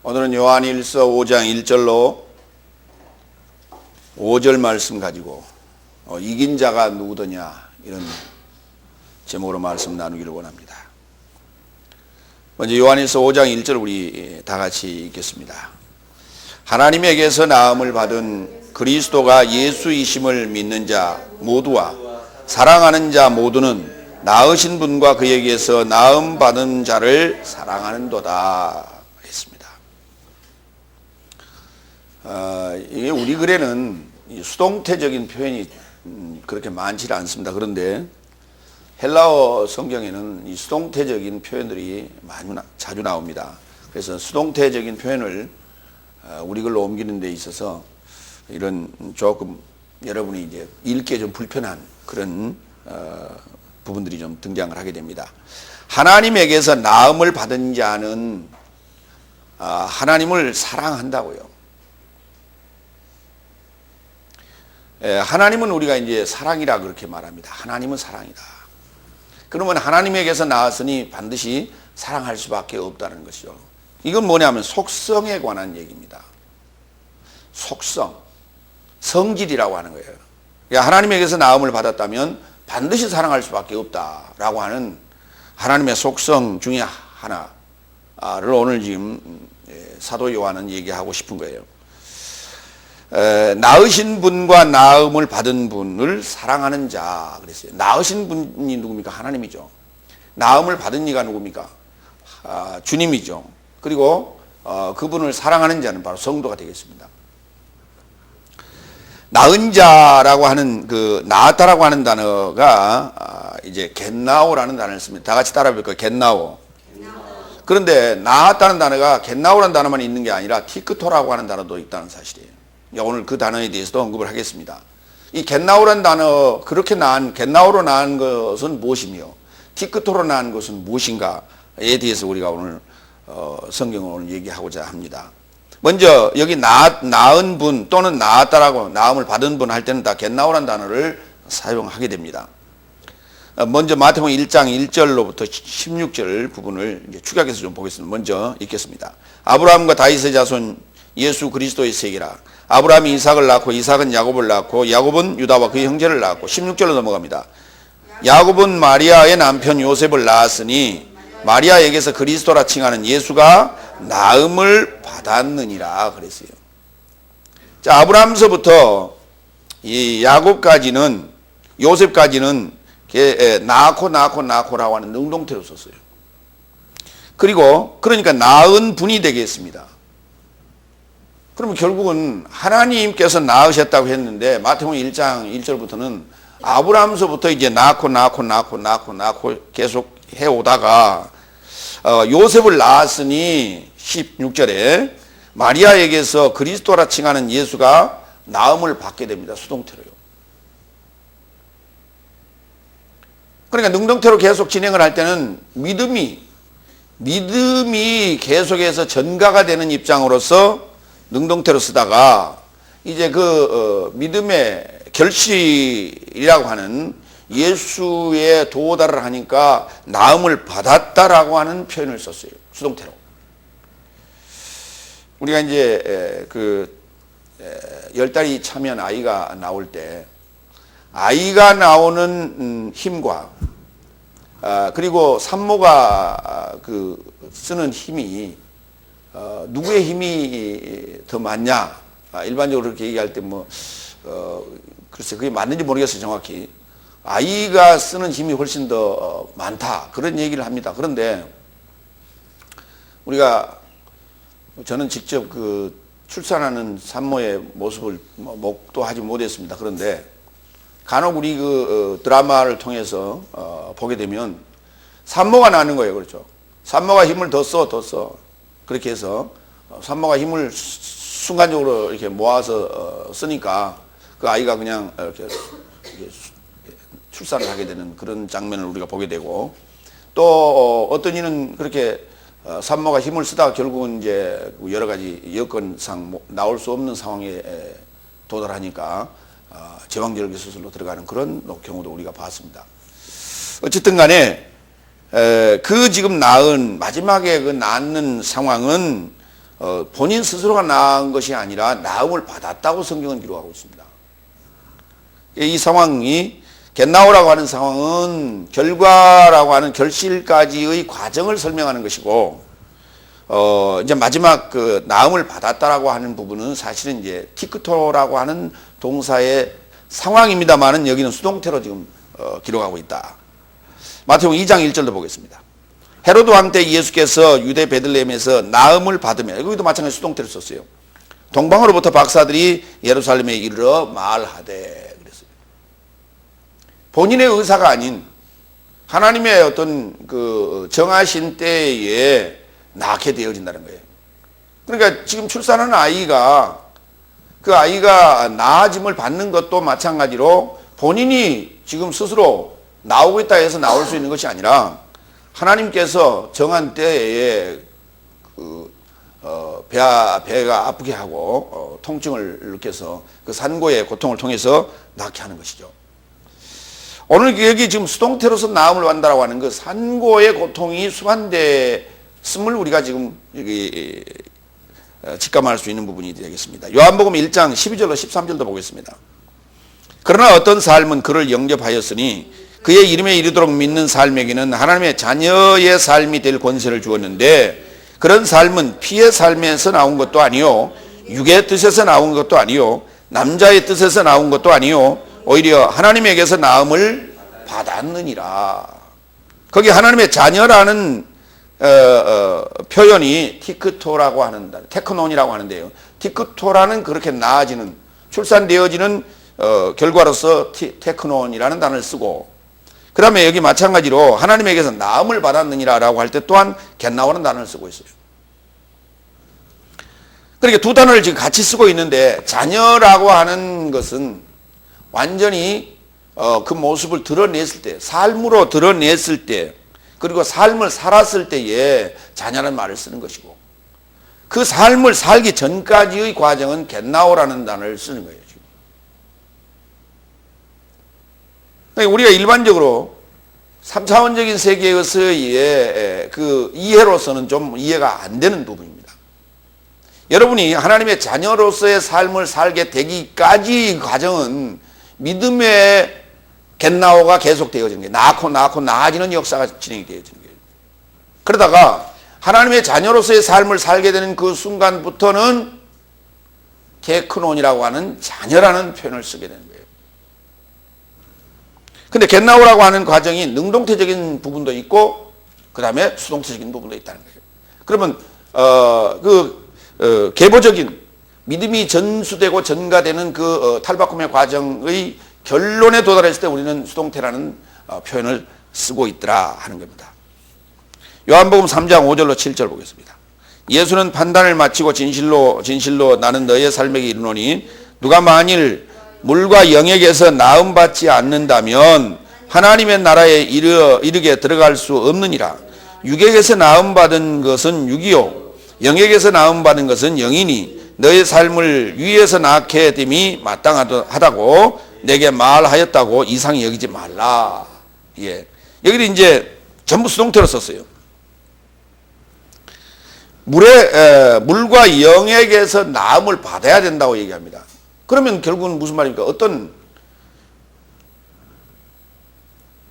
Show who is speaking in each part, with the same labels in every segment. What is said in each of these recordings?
Speaker 1: 오늘은 요한일서 5장 1절로 5절 말씀 가지고 이긴 자가 누구더냐 이런 제목으로 말씀 나누기를 원합니다. 먼저 요한일서 5장 1절 우리 다 같이 읽겠습니다. 하나님에게서 나음을 받은 그리스도가 예수이심을 믿는 자 모두와 사랑하는 자 모두는 낳으신 분과 그에게서 나음 받은 자를 사랑하는도다 했습니다. 이게 우리 글에는 수동태적인 표현이 그렇게 많지 않습니다. 그런데 헬라어 성경에는 이 수동태적인 표현들이 자주 나옵니다. 그래서 수동태적인 표현을 우리 글로 옮기는 데 있어서 이런 조금 여러분이 이제 읽기에 좀 불편한 그런 부분들이 좀 등장을 하게 됩니다. 하나님에게서 나음을 받은 자는 하나님을 사랑한다고요. 하나님은 우리가 이제 사랑이라 그렇게 말합니다. 하나님은 사랑이다. 그러면 하나님에게서 나왔으니 반드시 사랑할 수밖에 없다는 것이죠. 이건 뭐냐면 속성에 관한 얘기입니다. 속성, 성질이라고 하는 거예요. 그러니까 하나님에게서 나음을 받았다면 반드시 사랑할 수밖에 없다라고 하는 하나님의 속성 중에 하나를 오늘 지금 사도 요한은 얘기하고 싶은 거예요. 낳으신 분과 나음을 받은 분을 사랑하는 자 그랬어요. 낳으신 분이 누굽니까? 하나님이죠. 나음을 받은 이가 누굽니까? 주님이죠. 그리고 그분을 사랑하는 자는 바로 성도가 되겠습니다. 낳은 자라고 하는 낳았다라고 하는 단어가 이제 겟나오라는 단어를 씁니다. 다 같이 따라 볼까요? 겟나오. 그런데 낳았다는 단어가 겟나오라는 단어만 있는 게 아니라 티크토라고 하는 단어도 있다는 사실이에요. 오늘 그 단어에 대해서도 언급을 하겠습니다. 이 겟나오라는 단어, 그렇게 겟나오로 낳은 것은 무엇이며 티크토로 낳은 것은 무엇인가에 대해서 우리가 오늘 성경을 오늘 얘기하고자 합니다. 먼저 여기 낳은 분 또는 낳았다라고 나음을 받은 분 할 때는 다 겟나오라는 단어를 사용하게 됩니다. 먼저 마태복음 1장 1절로부터 16절 부분을 이제 축약해서 좀 보겠습니다. 먼저 읽겠습니다. 아브라함과 다윗의 자손 예수 그리스도의 세계라. 아브라함이 이삭을 낳고 이삭은 야곱을 낳고 야곱은 유다와 그의 형제를 낳고 16절로 넘어갑니다. 야곱은 마리아의 남편 요셉을 낳았으니 마리아에게서 그리스도라 칭하는 예수가 나음을 받았느니라 그랬어요. 자, 아브라함서부터 이 야곱까지는 요셉까지는 낳고라고 하는 능동태로 썼어요. 그러니까 낳은 분이 되겠습니다. 그러면 결국은 하나님께서 낳으셨다고 했는데 마태복음 1장 1절부터는 아브라함서부터 이제 낳고 계속 해오다가 요셉을 낳았으니 16절에 마리아에게서 그리스도라 칭하는 예수가 나음을 받게 됩니다. 수동태로요. 그러니까 능동태로 계속 진행을 할 때는 믿음이 계속해서 전가가 되는 입장으로서 능동태로 쓰다가 이제 믿음의 결실이라고 하는 예수의 도달을 하니까 나음을 받았다라고 하는 표현을 썼어요. 수동태로. 우리가 이제 10달이 차면 아이가 나올 때 아이가 나오는 힘과 그리고 산모가 쓰는 힘이 누구의 힘이 더 많냐? 일반적으로 그렇게 얘기할 때 글쎄 그게 맞는지 모르겠어요, 정확히. 아이가 쓰는 힘이 훨씬 더 많다. 그런 얘기를 합니다. 그런데 저는 직접 출산하는 산모의 모습을 목도하지 못했습니다. 그런데 간혹 우리 드라마를 통해서 보게 되면 산모가 나는 거예요. 그렇죠? 산모가 힘을 더 써. 그렇게 해서 산모가 힘을 순간적으로 이렇게 모아서 쓰니까 그 아이가 그냥 이렇게 출산을 하게 되는 그런 장면을 우리가 보게 되고 또 어떤 이는 그렇게 산모가 힘을 쓰다가 결국은 이제 여러 가지 여건상 나올 수 없는 상황에 도달하니까 제왕절개 수술로 들어가는 그런 경우도 우리가 봤습니다. 어쨌든 간에 지금 낳은 마지막에 낳는 상황은 본인 스스로가 낳은 것이 아니라 낳음을 받았다고 성경은 기록하고 있습니다. 이 상황이 겟나오라고 하는 상황은 결과라고 하는 결실까지의 과정을 설명하는 것이고, 이제 마지막 그 낳음을 받았다라고 하는 부분은 사실은 이제 티크토라고 하는 동사의 상황입니다만은 여기는 수동태로 지금 기록하고 있다. 마태복음 2장 1절도 보겠습니다. 헤로드 왕 때 예수께서 유대 베들레헴에서 낳음을 받으며, 여기도 마찬가지 수동태를 썼어요. 동방으로부터 박사들이 예루살렘에 이르러 말하되, 본인의 의사가 아닌 하나님의 어떤 그 정하신 때에 낳게 되어진다는 거예요. 그러니까 지금 출산하는 아이가 그 아이가 낳아짐을 받는 것도 마찬가지로 본인이 지금 스스로 나오고 있다 해서 나올 수 있는 것이 아니라 하나님께서 정한 때에 배가 아프게 하고 통증을 일으켜서 그 산고의 고통을 통해서 낳게 하는 것이죠. 오늘 여기 지금 수동태로서 낳음을 받는다라고 하는 그 산고의 고통이 수반됐음을 우리가 지금 여기 직감할 수 있는 부분이 되겠습니다. 요한복음 1장 12절로 13절도 보겠습니다. 그러나 어떤 삶은 그를 영접하였으니 그의 이름에 이르도록 믿는 삶에게는 하나님의 자녀의 삶이 될 권세를 주었는데, 그런 삶은 피의 삶에서 나온 것도 아니요 육의 뜻에서 나온 것도 아니요 남자의 뜻에서 나온 것도 아니요 오히려 하나님에게서 낳음을 받았느니라. 거기 하나님의 자녀라는 표현이 티크토라고 하는, 테크논이라고 하는데요. 티크토라는 그렇게 낳아지는, 출산되어지는 결과로서 테크논이라는 단어를 쓰고, 그 다음에 여기 마찬가지로 하나님에게서 낳음을 받았느니라라고 할 때 또한 겟나오라는 단어를 쓰고 있어요. 그러니까 두 단어를 지금 같이 쓰고 있는데, 자녀라고 하는 것은 완전히 그 모습을 드러냈을 때, 삶으로 드러냈을 때, 그리고 삶을 살았을 때에 자녀라는 말을 쓰는 것이고, 그 삶을 살기 전까지의 과정은 겟나오라는 단어를 쓰는 거예요. 지금. 그러니까 우리가 일반적으로 3차원적인 세계에서의 그 이해로서는 좀 이해가 안 되는 부분입니다. 여러분이 하나님의 자녀로서의 삶을 살게 되기까지 과정은 믿음의 겟나오가 계속되어지는 거예요. 낳고 나아지는 역사가 진행이 되어지는 거예요. 그러다가 하나님의 자녀로서의 삶을 살게 되는 그 순간부터는 테크논이라고 하는 자녀라는 표현을 쓰게 되는 거예요. 근데 겟나오라고 하는 과정이 능동태적인 부분도 있고 그 다음에 수동태적인 부분도 있다는 거예요. 그러면 계보적인 믿음이 전수되고 전가되는 그 탈바꿈의 과정의 결론에 도달했을 때 우리는 수동태라는 표현을 쓰고 있더라 하는 겁니다. 요한복음 3장 5절로 7절 보겠습니다. 예수는 판단을 마치고 진실로 나는 너의 삶에게 이르노니 누가 만일 물과 영에게서 나음받지 않는다면 하나님의 나라에 이르게 들어갈 수 없느니라. 육에게서 나음받은 것은 육이요 영에게서 나음받은 것은 영이니 너의 삶을 위에서 낳게 됨이 마땅하다고 내게 말하였다고 이상히 여기지 말라. 예. 여기도 이제 전부 수동태로 썼어요. 물과 영에게서 나음을 받아야 된다고 얘기합니다. 그러면 결국은 무슨 말입니까? 어떤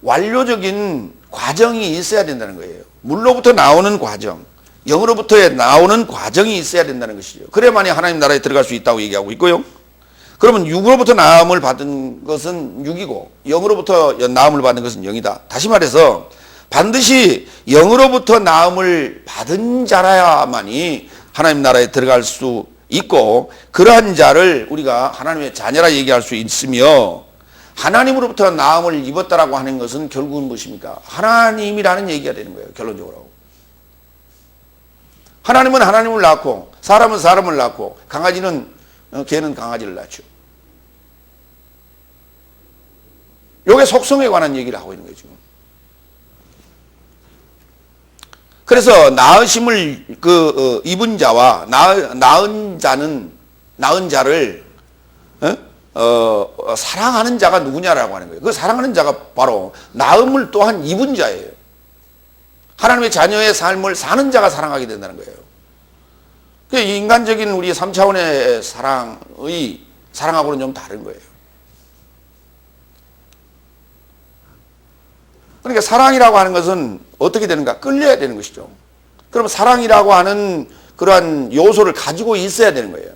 Speaker 1: 완료적인 과정이 있어야 된다는 거예요. 물로부터 나오는 과정, 영으로부터 나오는 과정이 있어야 된다는 것이죠. 그래야만이 하나님 나라에 들어갈 수 있다고 얘기하고 있고요. 그러면 육으로부터 나음을 받은 것은 육이고 영으로부터 나음을 받은 것은 영이다. 다시 말해서 반드시 영으로부터 나음을 받은 자라야만이 하나님 나라에 들어갈 수 있고, 그러한 자를 우리가 하나님의 자녀라 얘기할 수 있으며, 하나님으로부터 나음을 입었다라고 하는 것은 결국은 무엇입니까? 하나님이라는 얘기가 되는 거예요. 결론적으로. 하나님은 하나님을 낳고 사람은 사람을 낳고 개는 강아지를 낳죠. 이게 속성에 관한 얘기를 하고 있는 거예요. 지금. 그래서 낳으심을 입은 자와 낳은 자를 사랑하는 자가 누구냐라고 하는 거예요. 그 사랑하는 자가 바로 낳음을 또한 입은 자예요. 하나님의 자녀의 삶을 사는 자가 사랑하게 된다는 거예요. 그 인간적인 우리 3차원의 사랑하고는 좀 다른 거예요. 그러니까 사랑이라고 하는 것은 어떻게 되는가? 끌려야 되는 것이죠. 그럼 사랑이라고 하는 그러한 요소를 가지고 있어야 되는 거예요.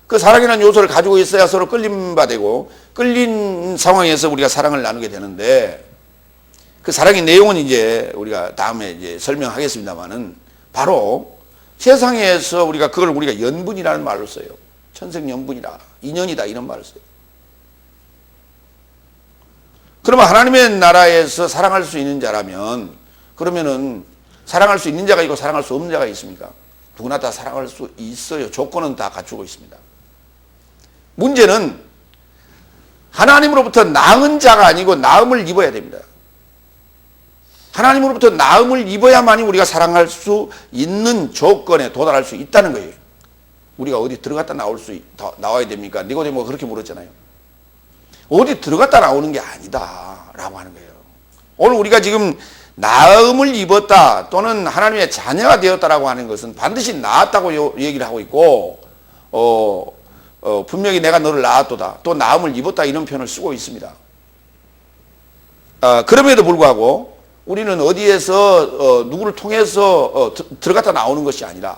Speaker 1: 그 사랑이라는 요소를 가지고 있어야 서로 끌림받고 끌린 상황에서 우리가 사랑을 나누게 되는데, 그 사랑의 내용은 이제 우리가 다음에 이제 설명하겠습니다만은, 바로 세상에서 그걸 우리가 연분이라는 말로 써요. 천생연분이라, 인연이다, 이런 말을 써요. 그러면 하나님의 나라에서 사랑할 수 있는 자라면, 그러면은 사랑할 수 있는 자가 있고 사랑할 수 없는 자가 있습니까? 누구나 다 사랑할 수 있어요. 조건은 다 갖추고 있습니다. 문제는 하나님으로부터 낳은 자가 아니고 낳음을 입어야 됩니다. 하나님으로부터 낳음을 입어야만이 우리가 사랑할 수 있는 조건에 도달할 수 있다는 거예요. 우리가 어디 들어갔다 나와야 됩니까? 니고데모가 그렇게 물었잖아요. 어디 들어갔다 나오는 게 아니다 라고 하는 거예요. 오늘 우리가 지금 낳음을 입었다 또는 하나님의 자녀가 되었다라고 하는 것은 반드시 낳았다고 얘기를 하고 있고, 분명히 내가 너를 낳았도다, 또 낳음을 입었다, 이런 표현을 쓰고 있습니다. 그럼에도 불구하고 우리는 어디에서 누구를 통해서 들어갔다 나오는 것이 아니라,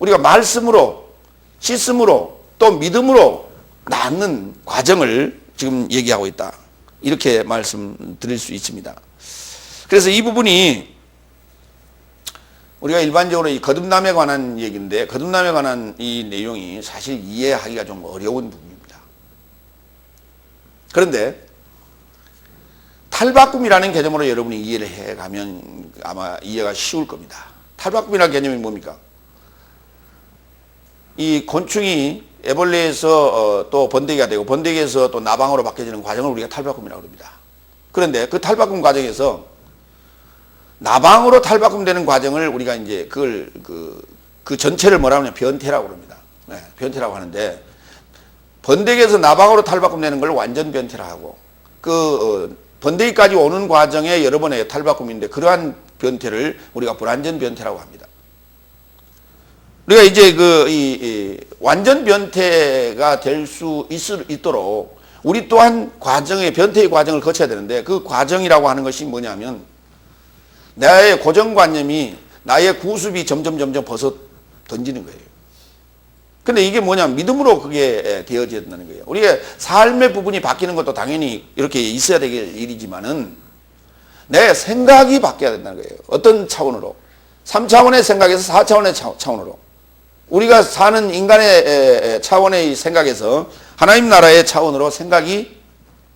Speaker 1: 우리가 말씀으로, 씻음으로, 또 믿음으로 낳는 과정을 지금 얘기하고 있다, 이렇게 말씀드릴 수 있습니다. 그래서 이 부분이 우리가 일반적으로 이 거듭남에 관한 얘기인데, 거듭남에 관한 이 내용이 사실 이해하기가 좀 어려운 부분입니다. 그런데 탈바꿈이라는 개념으로 여러분이 이해를 해가면 아마 이해가 쉬울 겁니다. 탈바꿈이라는 개념이 뭡니까? 이 곤충이 애벌레에서 또 번데기가 되고, 번데기에서 또 나방으로 바뀌어지는 과정을 우리가 탈바꿈이라고 합니다. 그런데 그 탈바꿈 과정에서 나방으로 탈바꿈되는 과정을 우리가 이제 그 전체를 뭐라고 하냐면 변태라고 합니다. 네, 변태라고 하는데, 번데기에서 나방으로 탈바꿈되는 걸 완전 변태라고 하고, 번데기까지 오는 과정에 여러 번의 탈바꿈인데, 그러한 변태를 우리가 불완전 변태라고 합니다. 우리가 이제 완전 변태가 될 수 있도록 우리 또한 변태의 과정을 거쳐야 되는데, 그 과정이라고 하는 것이 뭐냐면, 나의 고정관념이, 나의 구습이 점점 벗어 던지는 거예요. 근데 이게 뭐냐면 믿음으로 그게 되어져야 된다는 거예요. 우리가 삶의 부분이 바뀌는 것도 당연히 이렇게 있어야 될 일이지만은, 내 생각이 바뀌어야 된다는 거예요. 어떤 차원으로? 3차원의 생각에서 4차원의 차원으로. 우리가 사는 인간의 차원의 생각에서 하나님 나라의 차원으로 생각이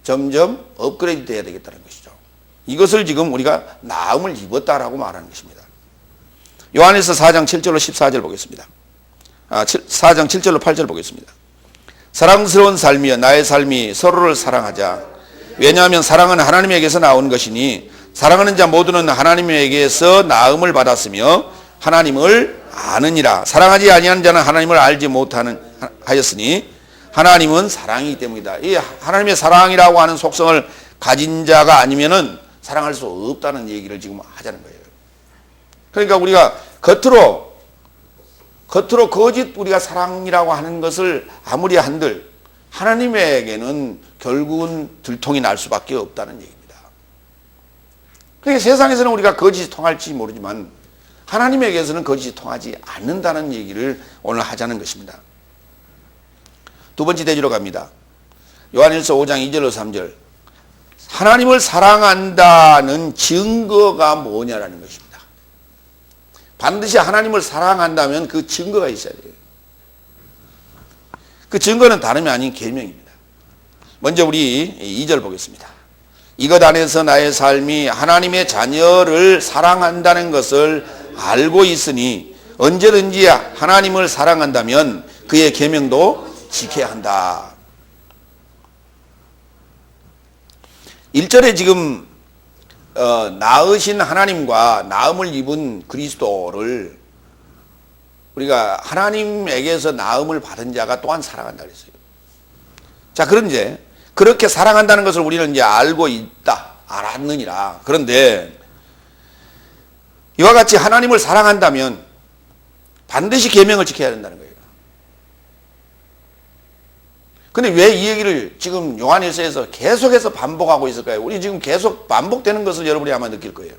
Speaker 1: 점점 업그레이드 돼야 되겠다는 것이죠. 이것을 지금 우리가 낳음을 입었다라고 말하는 것입니다. 요한일서 4장 7절로 14절 보겠습니다. 4장 7절로 8절 보겠습니다. 사랑스러운 삶이여, 나의 삶이 서로를 사랑하자. 왜냐하면 사랑은 하나님에게서 나온 것이니, 사랑하는 자 모두는 하나님에게서 낳음을 받았으며 하나님을 아느니라. 사랑하지 아니하는 자는 하나님을 알지 못하였으니 하나님은 사랑이기 때문이다. 이 하나님의 사랑이라고 하는 속성을 가진 자가 아니면은 사랑할 수 없다는 얘기를 지금 하자는 거예요. 그러니까 우리가 겉으로 거짓 우리가 사랑이라고 하는 것을 아무리 한들, 하나님에게는 결국은 들통이 날 수밖에 없다는 얘기입니다. 그러니까 세상에서는 우리가 거짓이 통할지 모르지만 하나님에게서는 거짓이 통하지 않는다는 얘기를 오늘 하자는 것입니다. 두 번째 대지로 갑니다. 요한일서 5장 2절로 3절. 하나님을 사랑한다는 증거가 뭐냐라는 것입니다. 반드시 하나님을 사랑한다면 그 증거가 있어야 돼요. 그 증거는 다름이 아닌 계명입니다. 먼저 우리 2절 보겠습니다. 이것 안에서 나의 삶이 하나님의 자녀를 사랑한다는 것을 알고 있으니 언제든지 하나님을 사랑한다면 그의 계명도 지켜야 한다. 1절에 지금 낳으신 하나님과 낳음을 입은 그리스도를 우리가 하나님에게서 낳음을 받은 자가 또한 사랑한다 그랬어요. 자, 그런데 그렇게 사랑한다는 것을 우리는 이제 알고 있다, 알았느니라. 그런데 이와 같이 하나님을 사랑한다면 반드시 계명을 지켜야 된다는 거예요. 근데 왜 이 얘기를 지금 요한일서에서 계속해서 반복하고 있을까요? 우리 지금 계속 반복되는 것을 여러분이 아마 느낄 거예요.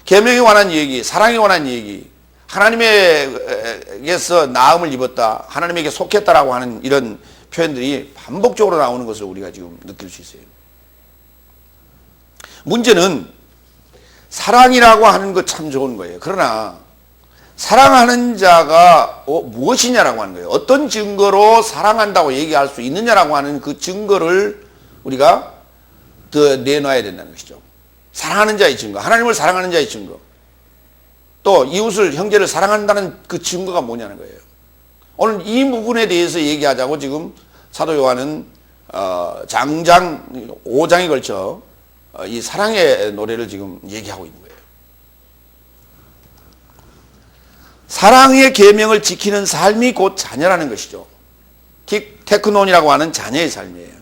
Speaker 1: 계명에 관한 얘기, 사랑에 관한 얘기, 하나님에게서 나음을 입었다, 하나님에게 속했다라고 하는 이런 표현들이 반복적으로 나오는 것을 우리가 지금 느낄 수 있어요. 문제는 사랑이라고 하는 것 참 좋은 거예요. 그러나 사랑하는 자가 무엇이냐라고 하는 거예요. 어떤 증거로 사랑한다고 얘기할 수 있느냐라고 하는 그 증거를 우리가 더 내놔야 된다는 것이죠. 사랑하는 자의 증거, 하나님을 사랑하는 자의 증거, 또 이웃을, 형제를 사랑한다는 그 증거가 뭐냐는 거예요. 오늘 이 부분에 대해서 얘기하자고 지금 사도 요한은 장장 5장에 걸쳐 이 사랑의 노래를 지금 얘기하고 있는 거예요. 사랑의 계명을 지키는 삶이 곧 자녀라는 것이죠. 테크논이라고 하는 자녀의 삶이에요.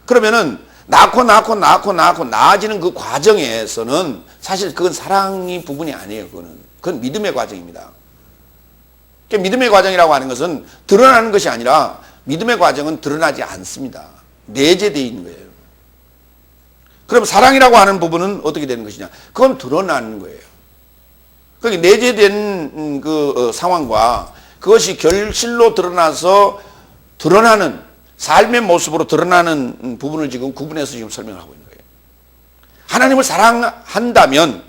Speaker 1: 그러면은 낳고 나아지는 그 과정에서는 사실 그건 사랑이 부분이 아니에요. 그건 믿음의 과정입니다. 믿음의 과정이라고 하는 것은 드러나는 것이 아니라 믿음의 과정은 드러나지 않습니다. 내재되어 있는 거예요. 그럼 사랑이라고 하는 부분은 어떻게 되는 것이냐? 그건 드러나는 거예요. 그게 내재된 그 상황과 그것이 결실로 드러나서 드러나는 삶의 모습으로 드러나는 부분을 지금 구분해서 지금 설명하고 있는 거예요. 하나님을 사랑한다면,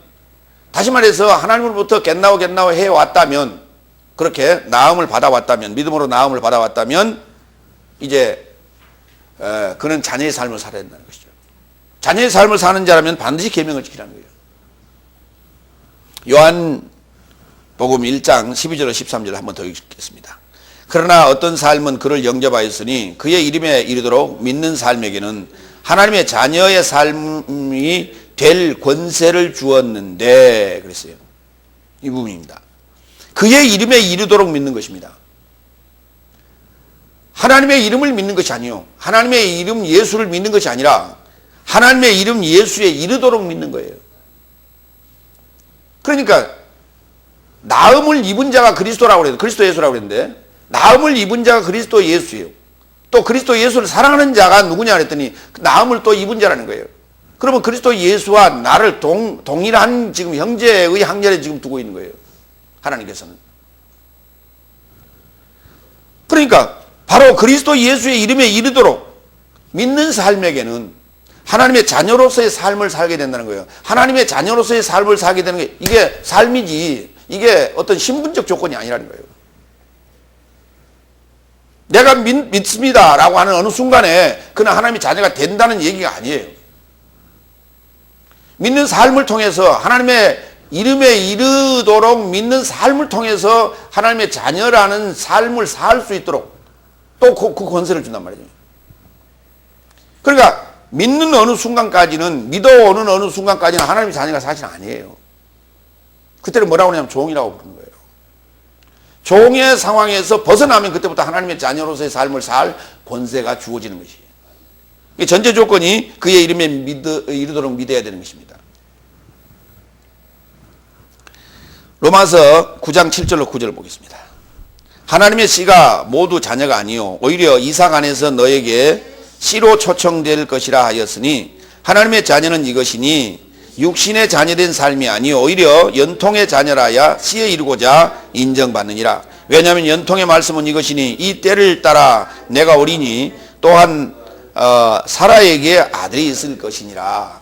Speaker 1: 다시 말해서 하나님으로부터 겟나오 해왔다면, 그렇게 나음을 받아왔다면, 믿음으로 나음을 받아왔다면 이제 그는 자녀의 삶을 살아야 된다는 것이죠. 자녀의 삶을 사는 자라면 반드시 계명을 지키라는 거예요. 요한복음 1장 12절 13절 한번 더 읽겠습니다. 그러나 어떤 삶은 그를 영접하였으니 그의 이름에 이르도록 믿는 삶에게는 하나님의 자녀의 삶이 될 권세를 주었는데, 그랬어요. 이 부분입니다. 그의 이름에 이르도록 믿는 것입니다. 하나님의 이름을 믿는 것이 아니요, 하나님의 이름 예수를 믿는 것이 아니라 하나님의 이름 예수에 이르도록 믿는 거예요. 그러니까 나음을 입은 자가 그리스도라고 그래요. 그리스도 예수라고 그랬는데, 나음을 입은 자가 그리스도 예수예요. 또 그리스도 예수를 사랑하는 자가 누구냐 그랬더니 나음을 또 입은 자라는 거예요. 그러면 그리스도 예수와 나를 동일한 지금 형제의 항렬에 지금 두고 있는 거예요. 하나님께서는. 그러니까 바로 그리스도 예수의 이름에 이르도록 믿는 삶에게는 하나님의 자녀로서의 삶을 살게 된다는 거예요. 하나님의 자녀로서의 삶을 살게 되는 게 이게 삶이지, 이게 어떤 신분적 조건이 아니라는 거예요. 내가 믿습니다 라고 하는 어느 순간에 그는 하나님의 자녀가 된다는 얘기가 아니에요. 믿는 삶을 통해서 하나님의 이름에 이르도록 믿는 삶을 통해서 하나님의 자녀라는 삶을 살 수 있도록 또 그 권세를 준단 말이죠. 그러니까 믿는 어느 순간까지는, 믿어오는 어느 순간까지는 하나님의 자녀가 사실 아니에요. 그때는 뭐라고 하냐면 종이라고 부르는 거예요. 종의 상황에서 벗어나면 그때부터 하나님의 자녀로서의 삶을 살 권세가 주어지는 것이에요. 전제 조건이 그의 이름에 이르도록 믿어야 되는 것입니다. 로마서 9장 7절로 9절을 보겠습니다. 하나님의 씨가 모두 자녀가 아니요 오히려 이삭 안에서 너에게 씨로 초청될 것이라 하였으니, 하나님의 자녀는 이것이니 육신의 자녀된 삶이 아니요 오히려 연통의 자녀라야 씨에 이르고자 인정받느니라. 왜냐하면 연통의 말씀은 이것이니 이 때를 따라 내가 오리니 또한 사라에게 아들이 있을 것이니라.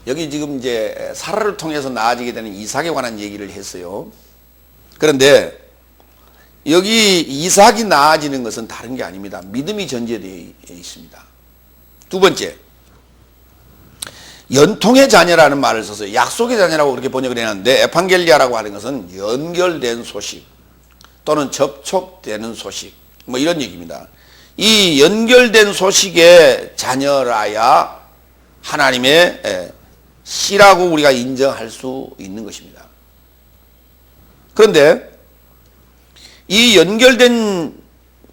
Speaker 1: 여기 지금 이제 사라를 통해서 나아지게 되는 이삭에 관한 얘기를 했어요. 그런데 여기 이삭이 나아지는 것은 다른 게 아닙니다. 믿음이 전제되어 있습니다. 두 번째, 연통의 자녀라는 말을 써서 약속의 자녀라고 그렇게 번역을 해놨는데, 에판겔리아라고 하는 것은 연결된 소식 또는 접촉되는 소식, 뭐 이런 얘기입니다. 이 연결된 소식의 자녀라야 하나님의 씨라고 우리가 인정할 수 있는 것입니다. 그런데 이 연결된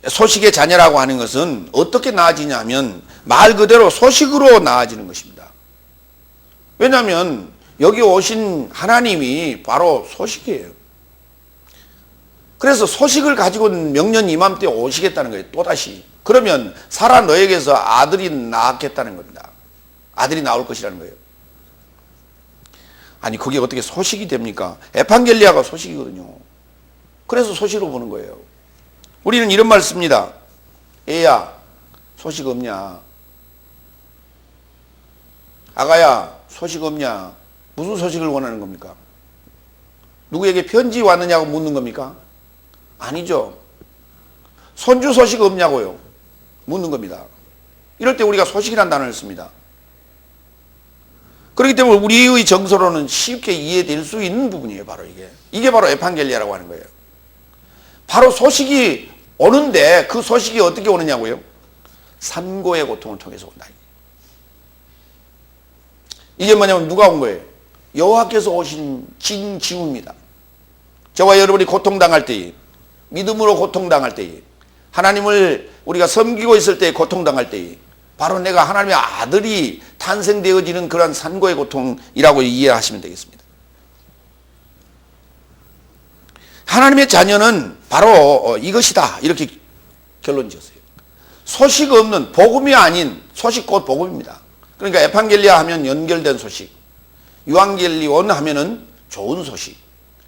Speaker 1: 소식의 자녀라고 하는 것은 어떻게 나아지냐면 말 그대로 소식으로 나아지는 것입니다. 왜냐하면 여기 오신 하나님이 바로 소식이에요. 그래서 소식을 가지고 명년 이맘때 오시겠다는 거예요. 또다시. 그러면 사라 너에게서 아들이 낳겠다는 겁니다. 아들이 나올 것이라는 거예요. 아니 그게 어떻게 소식이 됩니까? 에판겔리아가 소식이거든요. 그래서 소식으로 보는 거예요. 우리는 이런 말 씁니다. 애야 소식 없냐? 아가야 소식 없냐? 무슨 소식을 원하는 겁니까? 누구에게 편지 왔느냐고 묻는 겁니까? 아니죠. 손주 소식 없냐고요? 묻는 겁니다. 이럴 때 우리가 소식이라는 단어를 씁니다. 그렇기 때문에 우리의 정서로는 쉽게 이해될 수 있는 부분이에요. 바로 이게. 이게 바로 에판겔리아라고 하는 거예요. 바로 소식이 오는데 그 소식이 어떻게 오느냐고요? 산고의 고통을 통해서 온다. 이게 뭐냐면 누가 온 거예요? 여호와께서 오신 진징후입니다. 저와 여러분이 고통당할 때에, 믿음으로 고통당할 때에, 하나님을 우리가 섬기고 있을 때에 고통당할 때에 바로 내가 하나님의 아들이 탄생되어지는 그런 산고의 고통이라고 이해하시면 되겠습니다. 하나님의 자녀는 바로 이것이다 이렇게 결론 지었어요. 소식 없는, 복음이 아닌, 소식 곧 복음입니다. 그러니까 에판겔리아 하면 연결된 소식, 유앙겔리온 하면은 좋은 소식.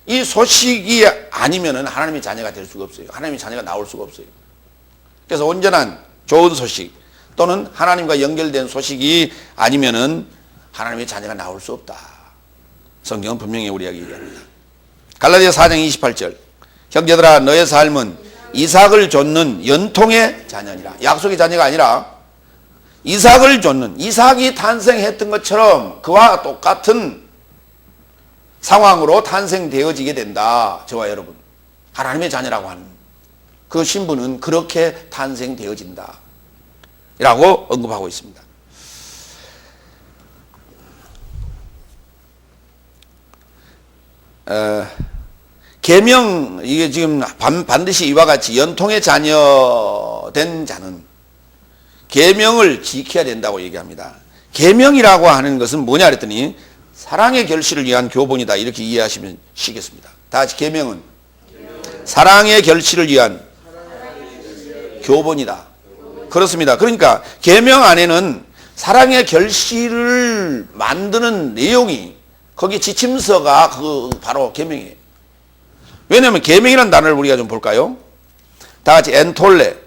Speaker 1: 이 소식이 아니면은 하나님의 자녀가 될 수가 없어요. 하나님의 자녀가 나올 수가 없어요. 그래서 온전한 좋은 소식 또는 하나님과 연결된 소식이 아니면은 하나님의 자녀가 나올 수 없다. 성경은 분명히 우리에게 얘기합니다. 갈라디아 4장 28절. 형제들아 너의 삶은 이삭을 좇는 연통의 자녀니라. 약속의 자녀가 아니라 이삭을 좇는, 이삭이 탄생했던 것처럼 그와 똑같은 상황으로 탄생되어지게 된다. 저와 여러분. 하나님의 자녀라고 하는 그 신분은 그렇게 탄생되어진다. 라고 언급하고 있습니다. 계명, 이게 지금 반드시 이와 같이 연통의 자녀된 자는 계명을 지켜야 된다고 얘기합니다. 계명이라고 하는 것은 뭐냐 그랬더니 사랑의 결실을 위한 교본이다 이렇게 이해하시면 쉬겠습니다. 다 같이 계명은 사랑의 결실을 위한 교본이다. 그렇습니다. 그러니까 계명 안에는 사랑의 결실을 만드는 내용이 거기 지침서가 그 바로 계명이에요. 왜냐하면 계명이라는 단어를 우리가 좀 볼까요? 다 같이 엔톨레.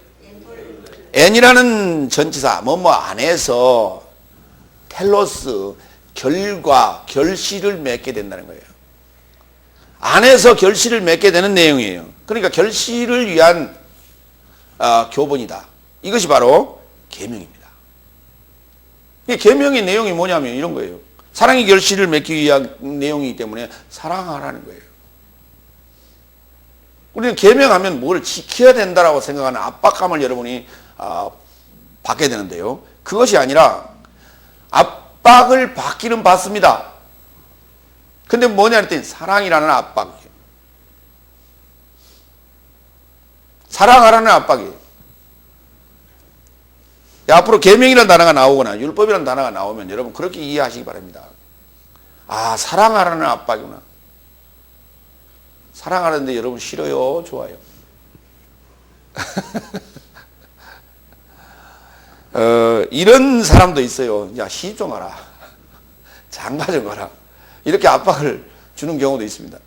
Speaker 1: 엔이라는 전치사 뭐뭐 안에서 텔로스 결과 결실을 맺게 된다는 거예요. 안에서 결실을 맺게 되는 내용이에요. 그러니까 결실을 위한 교본이다. 이것이 바로 계명입니다. 이 계명의 내용이 뭐냐면 이런 거예요. 사랑의 결실을 맺기 위한 내용이기 때문에 사랑하라는 거예요. 우리는 계명하면 뭘 지켜야 된다라고 생각하는 압박감을 여러분이 받게 되는데요. 그것이 아니라 압박을 받기는 받습니다. 근데 뭐냐 했더니 사랑이라는 압박이에요. 사랑하라는 압박이에요. 앞으로 계명이라는 단어가 나오거나 율법이라는 단어가 나오면 여러분 그렇게 이해하시기 바랍니다. 아, 사랑하라는 압박이구나. 사랑하는데 여러분 싫어요? 좋아요? 이런 사람도 있어요. 야, 시집 좀 가라. 장가 좀 가라. 이렇게 압박을 주는 경우도 있습니다.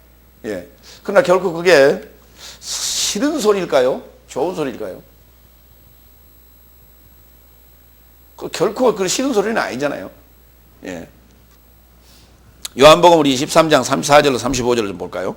Speaker 1: 예. 그러나 결국 그게 싫은 소리일까요? 좋은 소리일까요? 결코 그 싫은 소리는 아니잖아요. 예. 요한복음 우리 13장 34절로 35절을 좀 볼까요?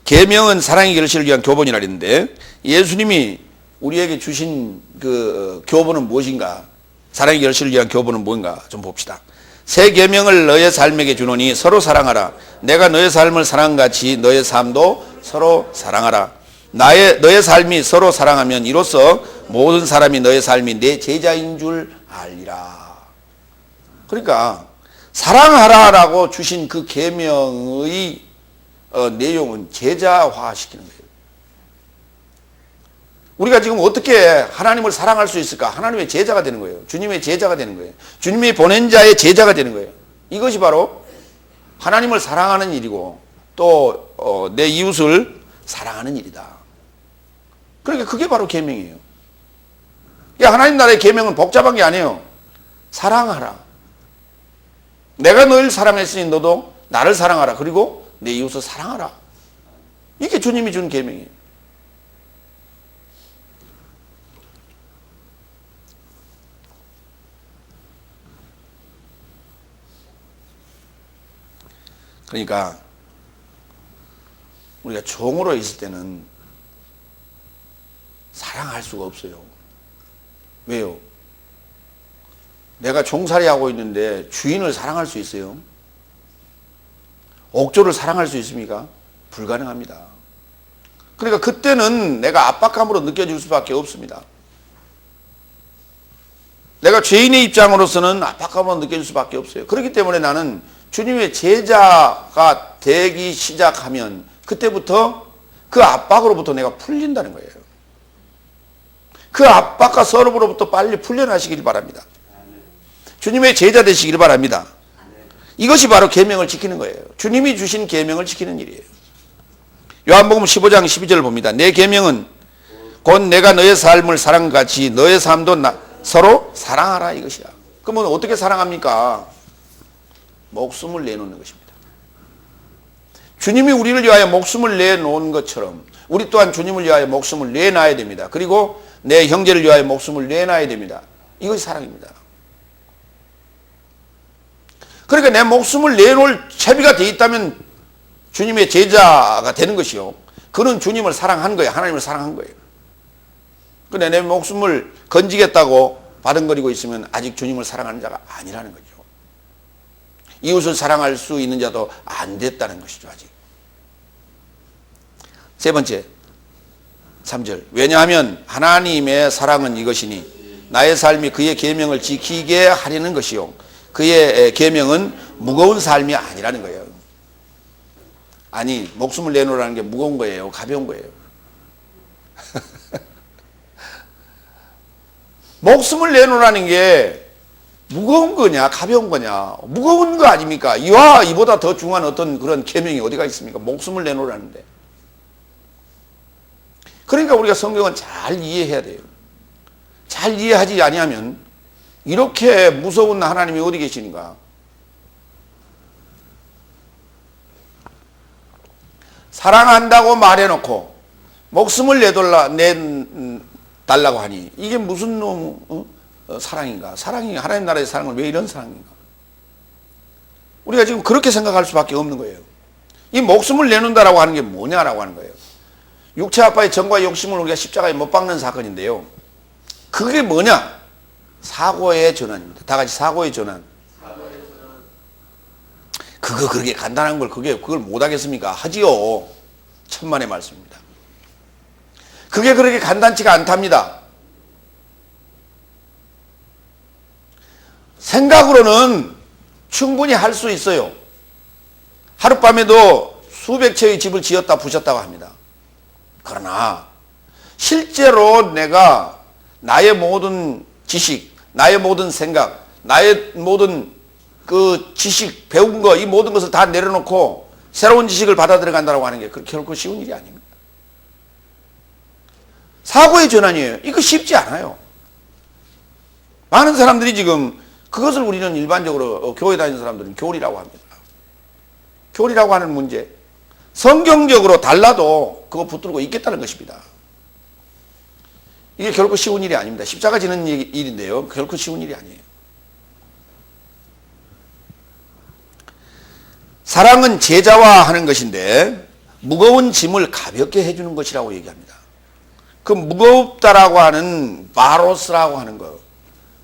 Speaker 1: 계명은 사랑의 결실을 위한 교본이라 했는데 예수님이 우리에게 주신 그 교본은 무엇인가? 사랑의 결실을 위한 교본은 뭔가 좀 봅시다. 새 계명을 너의 삶에게 주노니 서로 사랑하라. 내가 너의 삶을 사랑같이 너의 삶도 서로 사랑하라. 너의 삶이 서로 사랑하면 이로써 모든 사람이 너의 삶이 내 제자인 줄 알리라. 그러니까 사랑하라라고 주신 그 계명의 내용은 제자화시키는 거예요. 우리가 지금 어떻게 하나님을 사랑할 수 있을까? 하나님의 제자가 되는 거예요. 주님의 제자가 되는 거예요. 주님이 보낸 자의 제자가 되는 거예요. 이것이 바로 하나님을 사랑하는 일이고 또 내 이웃을 사랑하는 일이다. 그러니까 그게 바로 계명이에요. 하나님 나라의 계명은 복잡한 게 아니에요. 사랑하라. 내가 너를 사랑했으니 너도 나를 사랑하라. 그리고 내 이웃을 사랑하라. 이게 주님이 준 계명이에요. 그러니까 우리가 종으로 있을 때는 사랑할 수가 없어요. 왜요? 내가 종살이하고 있는데 주인을 사랑할 수 있어요? 옥조를 사랑할 수 있습니까? 불가능합니다. 그러니까 그때는 내가 압박감으로 느껴질 수밖에 없습니다. 내가 죄인의 입장으로서는 압박감으로 느껴질 수밖에 없어요. 그렇기 때문에 나는 주님의 제자가 되기 시작하면 그때부터 그 압박으로부터 내가 풀린다는 거예요. 그 압박과 서럽으로부터 빨리 풀려나시길 바랍니다. 주님의 제자 되시길 바랍니다. 이것이 바로 계명을 지키는 거예요. 주님이 주신 계명을 지키는 일이에요. 요한복음 15장 12절을 봅니다. 내 계명은 곧 내가 너의 삶을 사랑같이 너의 삶도 서로 사랑하라 이것이야. 그러면 어떻게 사랑합니까? 목숨을 내놓는 것입니다. 주님이 우리를 위하여 목숨을 내놓은 것처럼 우리 또한 주님을 위하여 목숨을 내놔야 됩니다. 그리고 내 형제를 위하여 목숨을 내놔야 됩니다. 이것이 사랑입니다. 그러니까 내 목숨을 내놓을 채비가 되어 있다면 주님의 제자가 되는 것이요. 그는 주님을 사랑한 거예요. 하나님을 사랑한 거예요. 근데 내 목숨을 건지겠다고 바둥거리고 있으면 아직 주님을 사랑하는 자가 아니라는 거죠. 이웃을 사랑할 수 있는 자도 안 됐다는 것이죠. 아직. 세 번째 3절 왜냐하면 하나님의 사랑은 이것이니 나의 삶이 그의 계명을 지키게 하려는 것이요 그의 계명은 무거운 삶이 아니라는 거예요. 아니 목숨을 내놓으라는 게 무거운 거예요? 가벼운 거예요? 목숨을 내놓으라는 게 무거운 거냐 가벼운 거냐? 무거운 거 아닙니까? 이와 이보다 더 중요한 어떤 그런 계명이 어디가 있습니까? 목숨을 내놓으라는데. 그러니까 우리가 성경은 잘 이해해야 돼요. 잘 이해하지 아니하면 이렇게 무서운 하나님이 어디 계시는가? 사랑한다고 말해놓고 목숨을 내달라고 하니 이게 무슨 놈 사랑인가? 사랑이 하나님 나라의 사랑은 왜 이런 사랑인가? 우리가 지금 그렇게 생각할 수밖에 없는 거예요. 이 목숨을 내놓는다라고 하는 게 뭐냐라고 하는 거예요. 육체 아빠의 정과 욕심을 우리가 십자가에 못 박는 사건인데요. 그게 뭐냐? 사고의 전환입니다. 다 같이 사고의 전환. 그거 그렇게 간단한 걸 그걸 못 하겠습니까? 하지요. 천만의 말씀입니다. 그게 그렇게 간단치가 않답니다. 생각으로는 충분히 할 수 있어요. 하룻밤에도 수백 채의 집을 지었다 부셨다고 합니다. 그러나 실제로 내가 나의 모든 지식, 나의 모든 생각, 나의 모든 그 지식, 배운 거, 이 모든 것을 다 내려놓고 새로운 지식을 받아 들어간다고 하는 게 결코 쉬운 일이 아닙니다. 사고의 전환이에요. 이거 쉽지 않아요. 많은 사람들이 지금 그것을 우리는 일반적으로 교회 다니는 사람들은 교리라고 합니다. 교리라고 하는 문제. 성경적으로 달라도 그거 붙들고 있겠다는 것입니다. 이게 결코 쉬운 일이 아닙니다. 십자가 지는 일인데요. 결코 쉬운 일이 아니에요. 사랑은 제자화 하는 것인데 무거운 짐을 가볍게 해주는 것이라고 얘기합니다. 그 무겁다라고 하는 바로스라고 하는 거.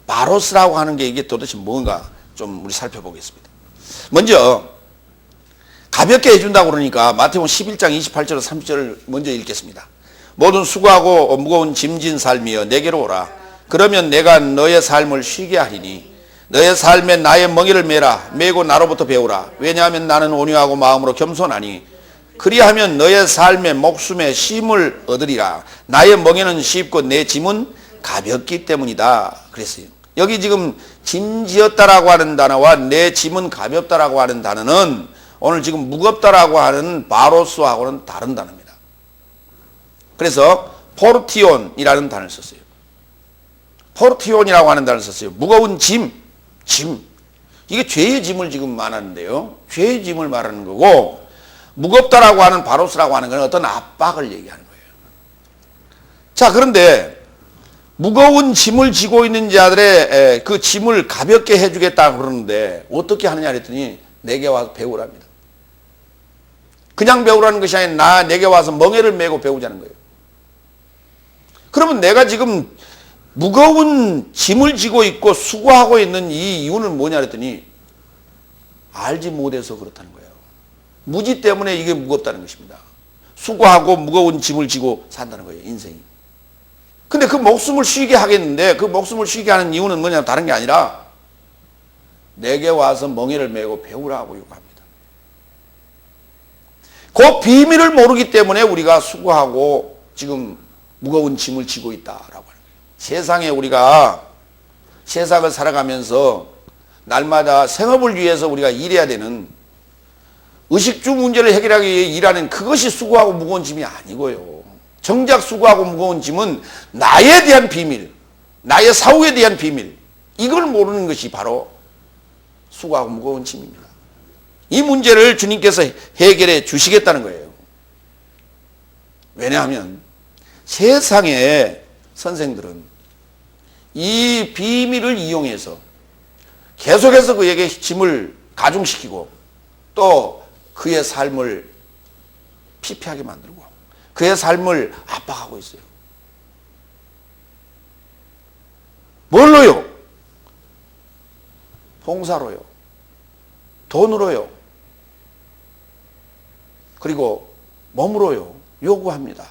Speaker 1: 바로스라고 하는 게 이게 도대체 뭔가 좀 우리 살펴보겠습니다. 먼저 가볍게 해준다고 그러니까 마태복음 11장 28절 30절을 먼저 읽겠습니다. 모든 수고하고 무거운 짐진 삶이여 내게로 오라. 그러면 내가 너의 삶을 쉬게 하리니 너의 삶에 나의 멍에를 메라. 메고 나로부터 배우라. 왜냐하면 나는 온유하고 마음으로 겸손하니 그리하면 너의 삶의 목숨의 쉼을 얻으리라. 나의 멍에는 쉽고 내 짐은 가볍기 때문이다. 그랬어요. 여기 지금 짐지었다라고 하는 단어와 내 짐은 가볍다라고 하는 단어는 오늘 지금 무겁다라고 하는 바로스하고는 다른 단어입니다. 그래서 포르티온이라는 단어를 썼어요. 포르티온이라고 하는 단어를 썼어요. 무거운 짐. 이게 죄의 짐을 지금 말하는데요. 죄의 짐을 말하는 거고, 무겁다라고 하는 바로스라고 하는 건 어떤 압박을 얘기하는 거예요. 자, 그런데 무거운 짐을 지고 있는 자들의 그 짐을 가볍게 해주겠다 그러는데 어떻게 하느냐 그랬더니 내게 와서 배우랍니다. 그냥 배우라는 것이 아니라 내게 와서 멍에를 메고 배우자는 거예요. 그러면 내가 지금 무거운 짐을 지고 있고 수고하고 있는 이 이유는 뭐냐 그랬더니 알지 못해서 그렇다는 거예요. 무지 때문에 이게 무겁다는 것입니다. 수고하고 무거운 짐을 지고 산다는 거예요, 인생이. 근데 그 목숨을 쉬게 하겠는데 그 목숨을 쉬게 하는 이유는 뭐냐, 다른 게 아니라 내게 와서 멍에를 메고 배우라고 요구합니다. 그 비밀을 모르기 때문에 우리가 수고하고 지금 무거운 짐을 지고 있다라고 하는 거예요. 세상에 우리가 세상을 살아가면서 날마다 생업을 위해서 우리가 일해야 되는 의식주 문제를 해결하기 위해 일하는 그것이 수고하고 무거운 짐이 아니고요. 정작 수고하고 무거운 짐은 나에 대한 비밀, 나의 사후에 대한 비밀, 이걸 모르는 것이 바로 수고하고 무거운 짐입니다. 이 문제를 주님께서 해결해 주시겠다는 거예요. 왜냐하면 세상의 선생들은 이 비밀을 이용해서 계속해서 그에게 짐을 가중시키고 또 그의 삶을 피폐하게 만들고 그의 삶을 압박하고 있어요. 뭘로요? 봉사로요. 돈으로요. 그리고 몸으로요. 요구합니다.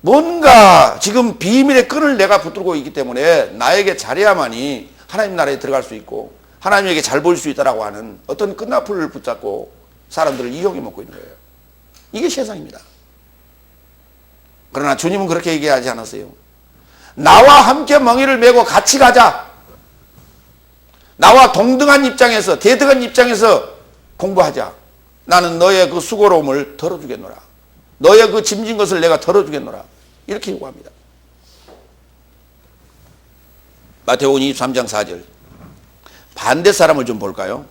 Speaker 1: 뭔가 지금 비밀의 끈을 내가 붙들고 있기 때문에 나에게 잘해야만이 하나님 나라에 들어갈 수 있고 하나님에게 잘 보일 수 있다라고 하는 어떤 끈나풀을 붙잡고 사람들을 이용해 먹고 있는 거예요. 이게 세상입니다. 그러나 주님은 그렇게 얘기하지 않았어요. 나와 함께 멍에를 메고 같이 가자. 나와 동등한 입장에서, 대등한 입장에서 공부하자. 나는 너의 그 수고로움을 덜어주겠노라. 너의 그 짐진 것을 내가 덜어주겠노라. 이렇게 요구합니다. 마태복음 23장 4절. 반대 사람을 좀 볼까요?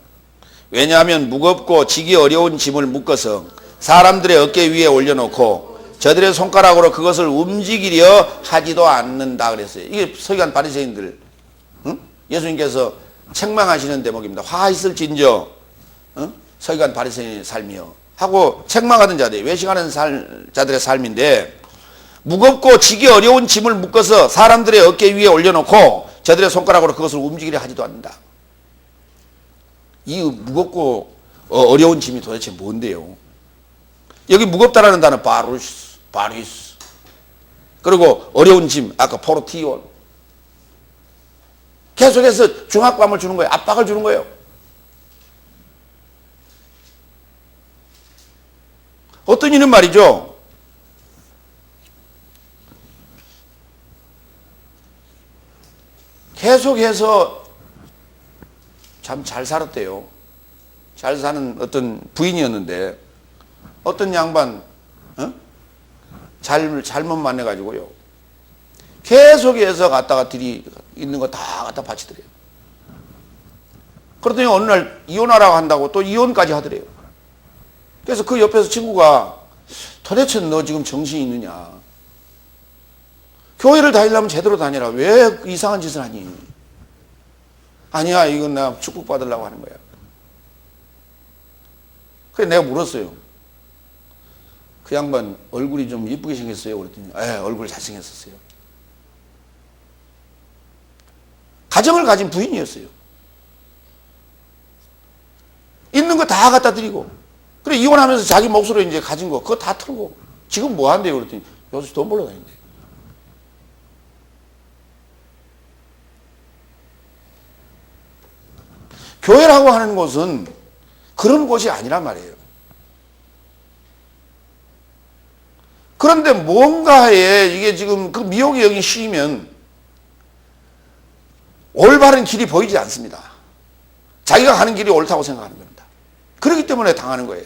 Speaker 1: 왜냐하면 무겁고 지기 어려운 짐을 묶어서 사람들의 어깨 위에 올려놓고 저들의 손가락으로 그것을 움직이려 하지도 않는다 그랬어요. 이게 서기관 바리새인들, 예수님께서 책망하시는 대목입니다. 화 있을진저 서기관 바리새인의 삶이요 하고 책망하던 자들, 외식하는 자들의 삶인데, 무겁고 지기 어려운 짐을 묶어서 사람들의 어깨 위에 올려놓고 저들의 손가락으로 그것을 움직이려 하지도 않는다. 이 무겁고 어려운 짐이 도대체 뭔데요? 여기 무겁다라는 단어 바리스, 그리고 어려운 짐 아까 포르티온. 계속해서 중압감을 주는 거예요. 압박을 주는 거예요. 어떤 이는 말이죠, 계속해서 참 잘 살았대요. 잘 사는 어떤 부인이었는데 어떤 양반 잘못 만나가지고요 계속해서 갖다가 들이 있는 거 다 갖다 바치더래요. 그러더니 어느 날 이혼하라고 한다고 또 이혼까지 하더래요. 그래서 그 옆에서 친구가 도대체 너 지금 정신이 있느냐, 교회를 다니려면 제대로 다니라, 왜 이상한 짓을 하니? 아니야, 이건 나 축복받으려고 하는 거야. 그래서 내가 물었어요. 그 양반 얼굴이 좀 이쁘게 생겼어요? 그랬더니 얼굴 잘생겼었어요. 가정을 가진 부인이었어요. 있는 거 다 갖다 드리고, 그래 이혼하면서 자기 몫으로 이제 가진 거 그거 다 털고 지금 뭐 한대요? 그랬더니 요새 돈 벌러 다닌대. 교회라고 하는 곳은 그런 곳이 아니란 말이에요. 그런데 뭔가에 이게 지금 그 미혹의 영이 씌이면 올바른 길이 보이지 않습니다. 자기가 가는 길이 옳다고 생각하는 겁니다. 그렇기 때문에 당하는 거예요.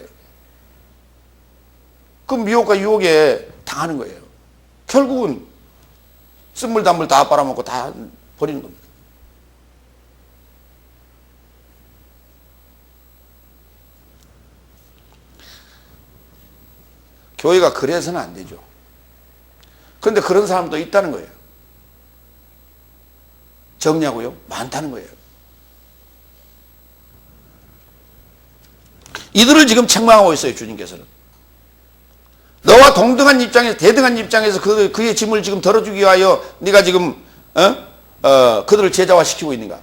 Speaker 1: 그 미혹과 유혹에 당하는 거예요. 결국은 쓴물단물 다 빨아먹고 다 버리는 겁니다. 교회가 그래서는 안 되죠. 그런데 그런 사람도 있다는 거예요. 적냐고요? 많다는 거예요. 이들을 지금 책망하고 있어요, 주님께서는. 너와 동등한 입장에서, 대등한 입장에서 그의 짐을 지금 덜어주기 위하여 네가 지금 그들을 제자화시키고 있는가?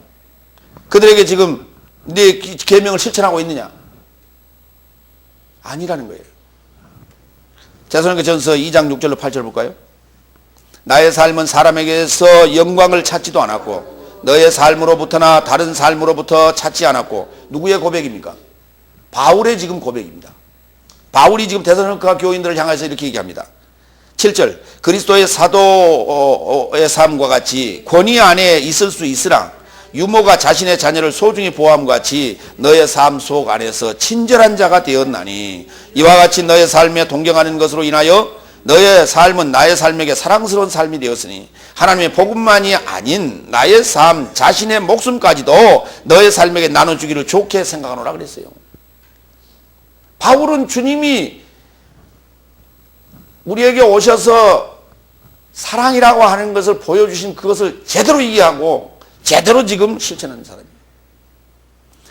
Speaker 1: 그들에게 지금 네 계명을 실천하고 있느냐? 아니라는 거예요. 데살로니가전서 2장 6절로 8절 볼까요? 나의 삶은 사람에게서 영광을 찾지도 않았고 너의 삶으로부터나 다른 삶으로부터 찾지 않았고. 누구의 고백입니까? 바울의 지금 고백입니다. 바울이 지금 데살로니가 교인들을 향해서 이렇게 얘기합니다. 7절 그리스도의 사도의 삶과 같이 권위 안에 있을 수 있으나 유모가 자신의 자녀를 소중히 보호함과 같이 너의 삶 속 안에서 친절한 자가 되었나니 이와 같이 너의 삶에 동경하는 것으로 인하여 너의 삶은 나의 삶에게 사랑스러운 삶이 되었으니 하나님의 복음만이 아닌 나의 삶 자신의 목숨까지도 너의 삶에게 나눠주기를 좋게 생각하노라 그랬어요. 바울은 주님이 우리에게 오셔서 사랑이라고 하는 것을 보여주신 그것을 제대로 이해하고 제대로 지금 실천하는 사람이에요.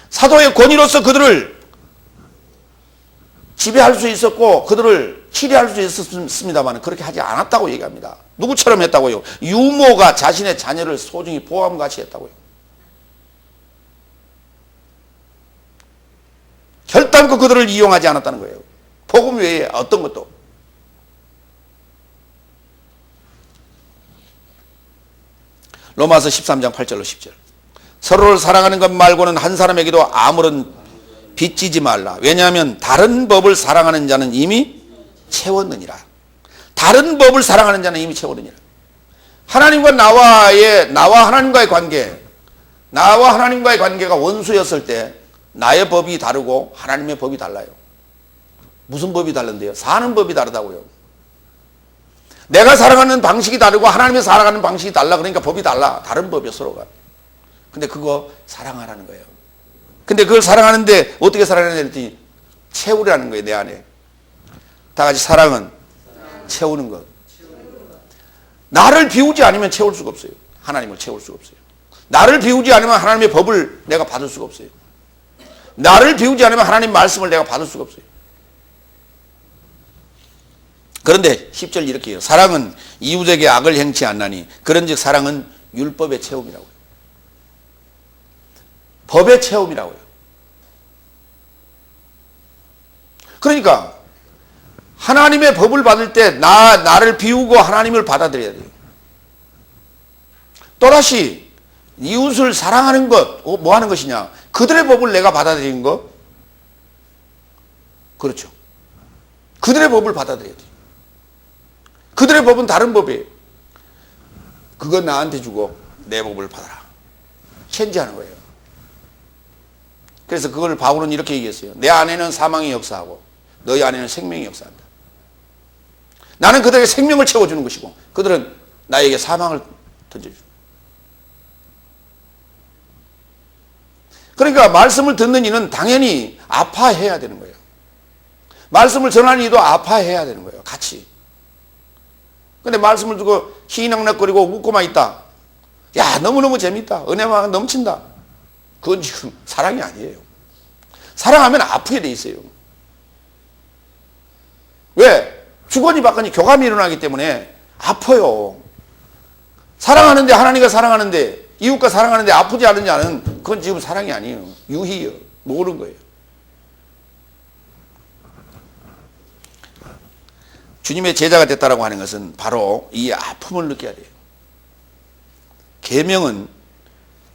Speaker 1: 사도의 권위로서 그들을 지배할 수 있었고 그들을 치리할 수 있었습니다만 그렇게 하지 않았다고 얘기합니다. 누구처럼 했다고요? 유모가 자신의 자녀를 소중히 보호함과 같이 했다고요. 결단코 그들을 이용하지 않았다는 거예요. 복음 외에 어떤 것도. 로마서 13장 8절로 10절 서로를 사랑하는 것 말고는 한 사람에게도 아무런 빚지지 말라. 왜냐하면 다른 법을 사랑하는 자는 이미 채웠느니라. 다른 법을 사랑하는 자는 이미 채웠느니라. 하나님과 나와 하나님과의 관계, 나와 하나님과의 관계가 원수였을 때 나의 법이 다르고 하나님의 법이 달라요. 무슨 법이 다른데요? 사는 법이 다르다고요. 내가 살아가는 방식이 다르고 하나님이 살아가는 방식이 달라. 그러니까 법이 달라. 다른 법이요, 서로가. 근데 그거 사랑하라는 거예요. 근데 그걸 사랑하는데 어떻게 사랑하냐 했더니 채우라는 거예요, 내 안에. 다 같이 사랑은 채우는 것. 나를 비우지 않으면 채울 수가 없어요. 하나님을 채울 수가 없어요. 나를 비우지 않으면 하나님의 법을 내가 받을 수가 없어요. 나를 비우지 않으면 하나님 말씀을 내가 받을 수가 없어요. 그런데 10절 이렇게 해요. 사랑은 이웃에게 악을 행치 않나니 그런즉 사랑은 율법의 체험이라고요. 법의 체험이라고요. 그러니까 하나님의 법을 받을 때 나를 비우고 하나님을 받아들여야 돼요. 또다시 이웃을 사랑하는 것, 뭐 하는 것이냐? 그들의 법을 내가 받아들이는 것? 그렇죠. 그들의 법을 받아들여야 돼요. 그들의 법은 다른 법이에요. 그건 나한테 주고 내 법을 받아라. 체인지하는 거예요. 그래서 그걸 바울은 이렇게 얘기했어요. 내 안에는 사망이 역사하고 너희 안에는 생명이 역사한다. 나는 그들에게 생명을 채워주는 것이고 그들은 나에게 사망을 던져주고. 그러니까 말씀을 듣는 이는 당연히 아파해야 되는 거예요. 말씀을 전하는 이도 아파해야 되는 거예요. 같이. 근데 말씀을 듣고 희낙낙거리고 웃고만 있다. 야, 너무너무 재밌다. 은혜만 넘친다. 그건 지금 사랑이 아니에요. 사랑하면 아프게 돼 있어요. 왜? 주거니 받거니 교감이 일어나기 때문에 아파요. 사랑하는데, 하나님과 사랑하는데, 이웃과 사랑하는데 아프지 않은 자는 그건 지금 사랑이 아니에요. 유희예요. 모르는 거예요. 주님의 제자가 됐다라고 하는 것은 바로 이 아픔을 느껴야 돼요. 계명은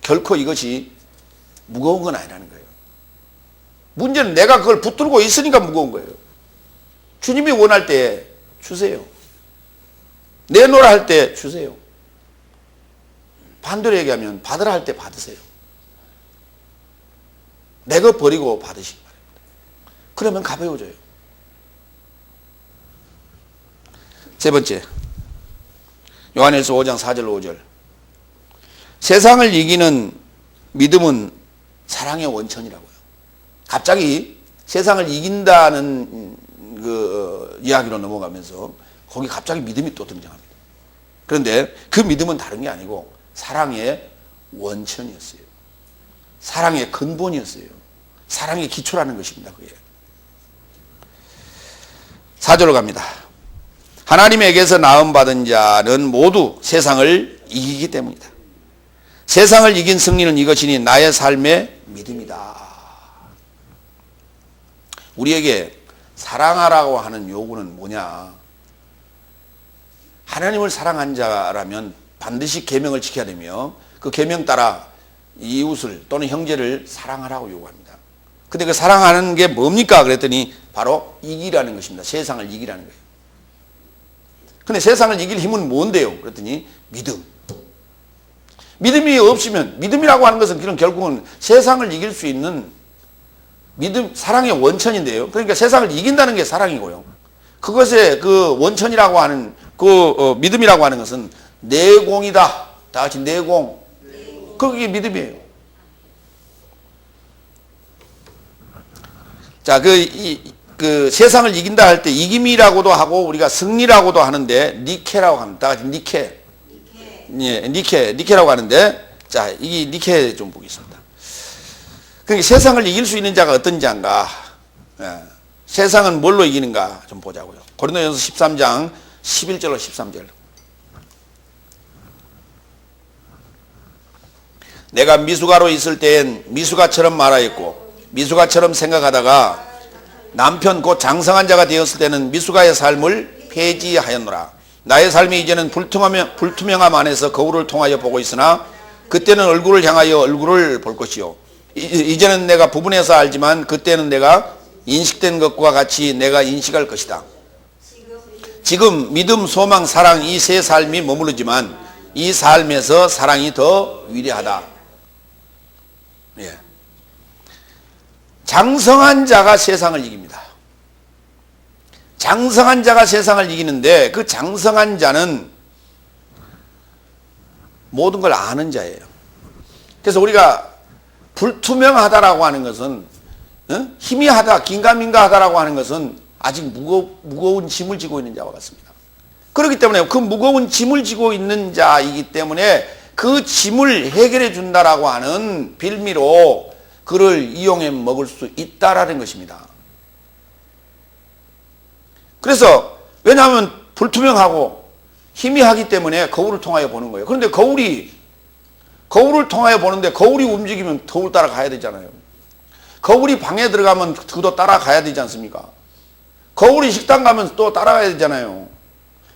Speaker 1: 결코 이것이 무거운 건 아니라는 거예요. 문제는 내가 그걸 붙들고 있으니까 무거운 거예요. 주님이 원할 때 주세요. 내놓으라 할 때 주세요. 반대로 얘기하면 받으라 할 때 받으세요. 내가 버리고 받으시기 바랍니다. 그러면 가벼워져요. 세 번째, 요한일서 5장 4절 5절. 세상을 이기는 믿음은 사랑의 원천이라고요. 갑자기 세상을 이긴다는 그 이야기로 넘어가면서 거기 갑자기 믿음이 또 등장합니다. 그런데 그 믿음은 다른 게 아니고 사랑의 원천이었어요. 사랑의 근본이었어요. 사랑의 기초라는 것입니다. 그게. 4절로 갑니다. 하나님에게서 나음받은 자는 모두 세상을 이기기 때문이다. 세상을 이긴 승리는 이것이니 나의 삶의 믿음이다. 우리에게 사랑하라고 하는 요구는 뭐냐? 하나님을 사랑한 자라면 반드시 계명을 지켜야 되며 그 계명 따라 이웃을 또는 형제를 사랑하라고 요구합니다. 근데 그 사랑하는 게 뭡니까? 그랬더니 바로 이기라는 것입니다. 세상을 이기라는 거예요. 근데 세상을 이길 힘은 뭔데요? 그랬더니 믿음. 믿음이 없으면, 믿음이라고 하는 것은 그런 결국은 세상을 이길 수 있는 믿음, 사랑의 원천인데요. 그러니까 세상을 이긴다는 게 사랑이고요. 그것의 그 원천이라고 하는 믿음이라고 하는 것은 내공이다. 다 같이 내공. 그게 믿음이에요. 자, 그 세상을 이긴다 할 때 이김이라고도 하고 우리가 승리라고도 하는데 니케라고 합니다. 다 같이 니케. 예, 니케라고 하는데, 자, 이 니케 좀 보겠습니다. 그러니까 세상을 이길 수 있는 자가 어떤 자인가? 예, 세상은 뭘로 이기는가 좀 보자고요. 고린도전서 13장 11절로 13절. 내가 미수가로 있을 때엔 미수가처럼 말하였고 미수가처럼 생각하다가 남편 곧 장성한 자가 되었을 때는 미수가의 삶을 폐지하였노라. 나의 삶이 이제는 불투명함 안에서 거울을 통하여 보고 있으나 그때는 얼굴을 향하여 얼굴을 볼 것이요. 이제는 내가 부분해서 알지만 그때는 내가 인식된 것과 같이 내가 인식할 것이다. 지금 믿음, 소망, 사랑 이 세 삶이 머무르지만 이 삶에서 사랑이 더 위대하다. 예. 장성한 자가 세상을 이깁니다. 장성한 자가 세상을 이기는데 그 장성한 자는 모든 걸 아는 자예요. 그래서 우리가 불투명하다라고 하는 것은 희미하다, 긴가민가하다라고 하는 것은 아직 무거운 짐을 지고 있는 자와 같습니다. 그렇기 때문에 그 무거운 짐을 지고 있는 자이기 때문에 그 짐을 해결해 준다라고 하는 빌미로 그를 이용해 먹을 수 있다라는 것입니다. 그래서 왜냐하면 불투명하고 희미하기 때문에 거울을 통하여 보는 거예요. 그런데 거울을 통하여 보는데 거울이 움직이면 거울 따라가야 되잖아요. 거울이 방에 들어가면 그도 따라가야 되지 않습니까? 거울이 식당 가면 또 따라가야 되잖아요.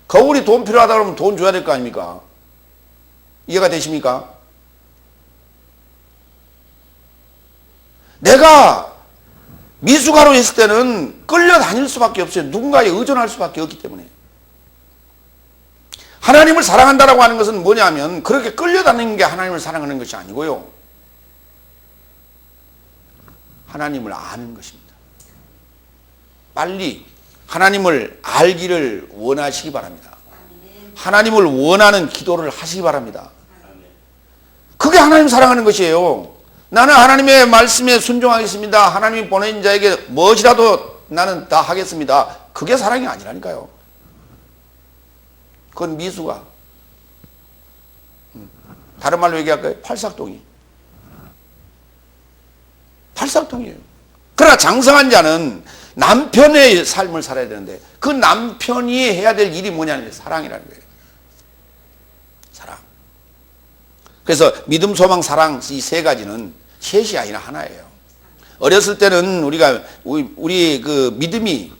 Speaker 1: 거울이 돈 필요하다 그러면 돈 줘야 될 거 아닙니까? 이해가 되십니까? 내가 미숙아로 있을 때는 끌려다닐 수밖에 없어요. 누군가에 의존할 수밖에 없기 때문에. 하나님을 사랑한다라고 하는 것은 뭐냐면 그렇게 끌려다니는 게 하나님을 사랑하는 것이 아니고요. 하나님을 아는 것입니다. 빨리 하나님을 알기를 원하시기 바랍니다. 하나님을 원하는 기도를 하시기 바랍니다. 그게 하나님 사랑하는 것이에요. 나는 하나님의 말씀에 순종하겠습니다. 하나님이 보낸 자에게 무엇이라도 나는 다 하겠습니다. 그게 사랑이 아니라니까요. 그건 미수가. 다른 말로 얘기할까요? 팔싹동이. 팔싹동이에요. 그러나 장성한 자는 남편의 삶을 살아야 되는데 그 남편이 해야 될 일이 뭐냐면 사랑이라는 거예요. 사랑. 그래서 믿음, 소망, 사랑 이 세 가지는 셋이 아니라 하나예요. 어렸을 때는 우리 그 믿음이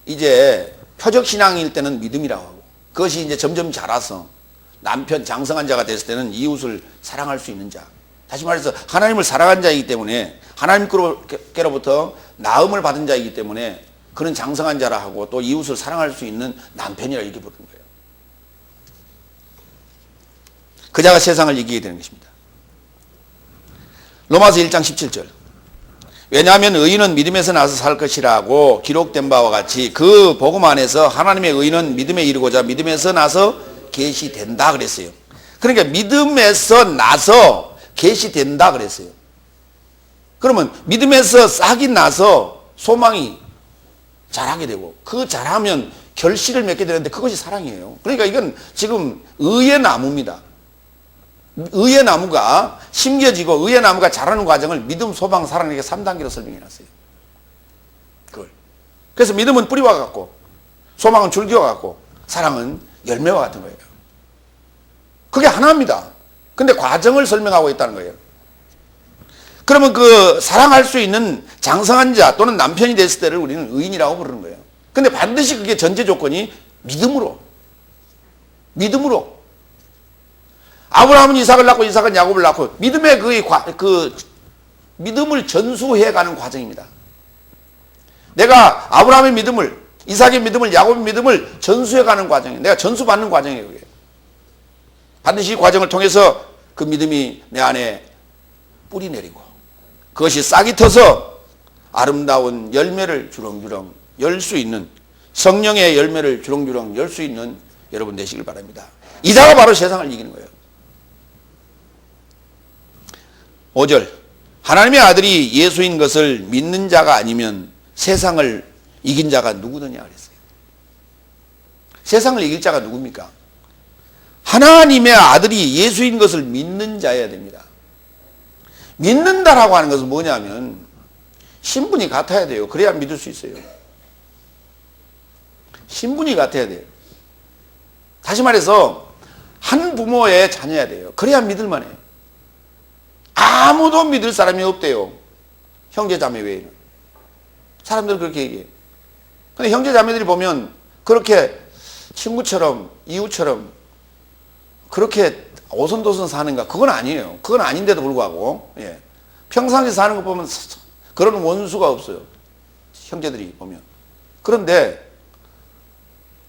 Speaker 1: 이제 표적 신앙일 때는 믿음이라고 하고 그것이 이제 점점 자라서 남편 장성한 자가 됐을 때는 이웃을 사랑할 수 있는 자. 다시 말해서 하나님을 사랑한 자이기 때문에 하나님께로부터 나음을 받은 자이기 때문에 그는 장성한 자라 하고 또 이웃을 사랑할 수 있는 남편이라 이렇게 부르는 거예요. 그 자가 세상을 이기게 되는 것입니다. 로마서 1장 17절. 왜냐하면 의인은 믿음에서 나서 살 것이라고 기록된 바와 같이 그 복음 안에서 하나님의 의인은 믿음에 이르고자 믿음에서 나서 계시된다 그랬어요. 그러니까 믿음에서 나서 계시된다 그랬어요. 그러면 믿음에서 싹이 나서 소망이 자라게 되고 그 자라면 결실을 맺게 되는데 그것이 사랑이에요. 그러니까 이건 지금 의의 나무입니다. 의의 나무가 심겨지고 의의 나무가 자라는 과정을 믿음, 소망, 사랑에게 3단계로 설명해 놨어요. 그걸. 그래서 믿음은 뿌리와 같고 소망은 줄기와 같고 사랑은 열매와 같은 거예요. 그게 하나입니다. 근데 과정을 설명하고 있다는 거예요. 그러면 그 사랑할 수 있는 장성한 자 또는 남편이 됐을 때를 우리는 의인이라고 부르는 거예요. 근데 반드시 그게 전제 조건이 믿음으로. 아브라함은 이삭을 낳고 이삭은 야곱을 낳고 믿음의 그 믿음을 전수해 가는 과정입니다. 내가 아브라함의 믿음을, 이삭의 믿음을, 야곱의 믿음을 전수해 가는 과정이에요. 내가 전수받는 과정이에요. 그게. 반드시 이 과정을 통해서 그 믿음이 내 안에 뿌리 내리고 그것이 싹이 터서 아름다운 열매를 주렁주렁 열 수 있는, 성령의 열매를 주렁주렁 열 수 있는 여러분 되시길 바랍니다. 이 자가 바로 세상을 이기는 거예요. 5절. 하나님의 아들이 예수인 것을 믿는 자가 아니면 세상을 이긴 자가 누구느냐 그랬어요. 세상을 이길 자가 누굽니까? 하나님의 아들이 예수인 것을 믿는 자여야 됩니다. 믿는다라고 하는 것은 뭐냐면 신분이 같아야 돼요. 그래야 믿을 수 있어요. 신분이 같아야 돼요. 다시 말해서 한 부모의 자녀야 돼요. 그래야 믿을 만해요. 아무도 믿을 사람이 없대요. 형제 자매 외에는. 사람들은 그렇게 얘기해요. 근데 형제 자매들이 보면 그렇게 친구처럼 이웃처럼 그렇게 오손도손 사는가? 그건 아니에요. 그건 아닌데도 불구하고 평상시 사는 거 보면 그런 원수가 없어요. 형제들이 보면. 그런데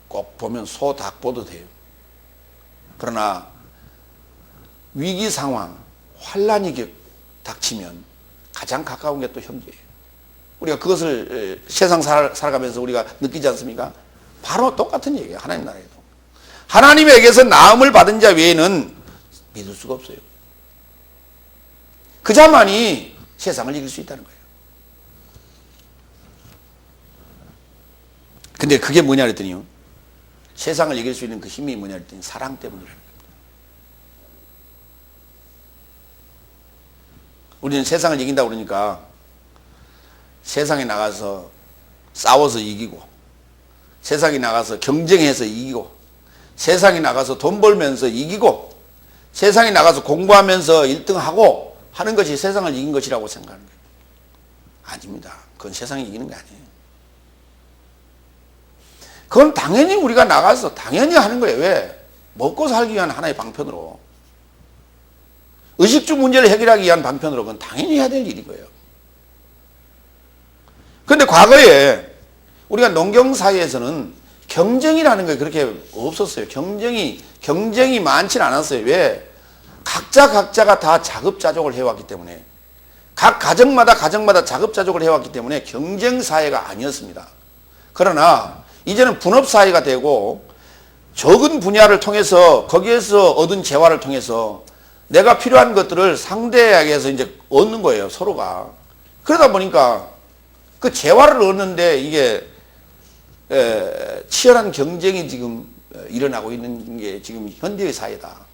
Speaker 1: 꼭 보면 소, 닭 보도 돼요. 그러나 위기 상황, 환란이 닥치면 가장 가까운 게 또 형제예요. 우리가 그것을 세상 살아가면서 우리가 느끼지 않습니까? 바로 똑같은 얘기예요. 하나님 나라에도. 하나님에게서 나음을 받은 자 외에는 믿을 수가 없어요. 그 자만이 세상을 이길 수 있다는 거예요. 근데 그게 뭐냐 그랬더니요. 세상을 이길 수 있는 그 힘이 뭐냐 그랬더니 사랑 때문이라는 겁니다. 우리는 세상을 이긴다고 그러니까 세상에 나가서 싸워서 이기고 세상에 나가서 경쟁해서 이기고 세상에 나가서 돈 벌면서 이기고 세상에 나가서 공부하면서 1등하고 하는 것이 세상을 이긴 것이라고 생각하는 거예요. 아닙니다. 그건 세상이 이기는 게 아니에요. 그건 당연히 우리가 나가서 당연히 하는 거예요. 왜? 먹고 살기 위한 하나의 방편으로. 의식주 문제를 해결하기 위한 방편으로 그건 당연히 해야 될 일인 거예요. 그런데 과거에 우리가 농경사회에서는 경쟁이라는 게 그렇게 없었어요. 경쟁이 많지는 않았어요. 왜? 각자가 다 자급자족을 해왔기 때문에 각 가정마다 자급자족을 해왔기 때문에 경쟁사회가 아니었습니다. 그러나 이제는 분업사회가 되고 적은 분야를 통해서 거기에서 얻은 재화를 통해서 내가 필요한 것들을 상대에게서 이제 얻는 거예요. 서로가. 그러다 보니까 그 재화를 얻는데 이게 치열한 경쟁이 지금 일어나고 있는 게 지금 현대의 사회다.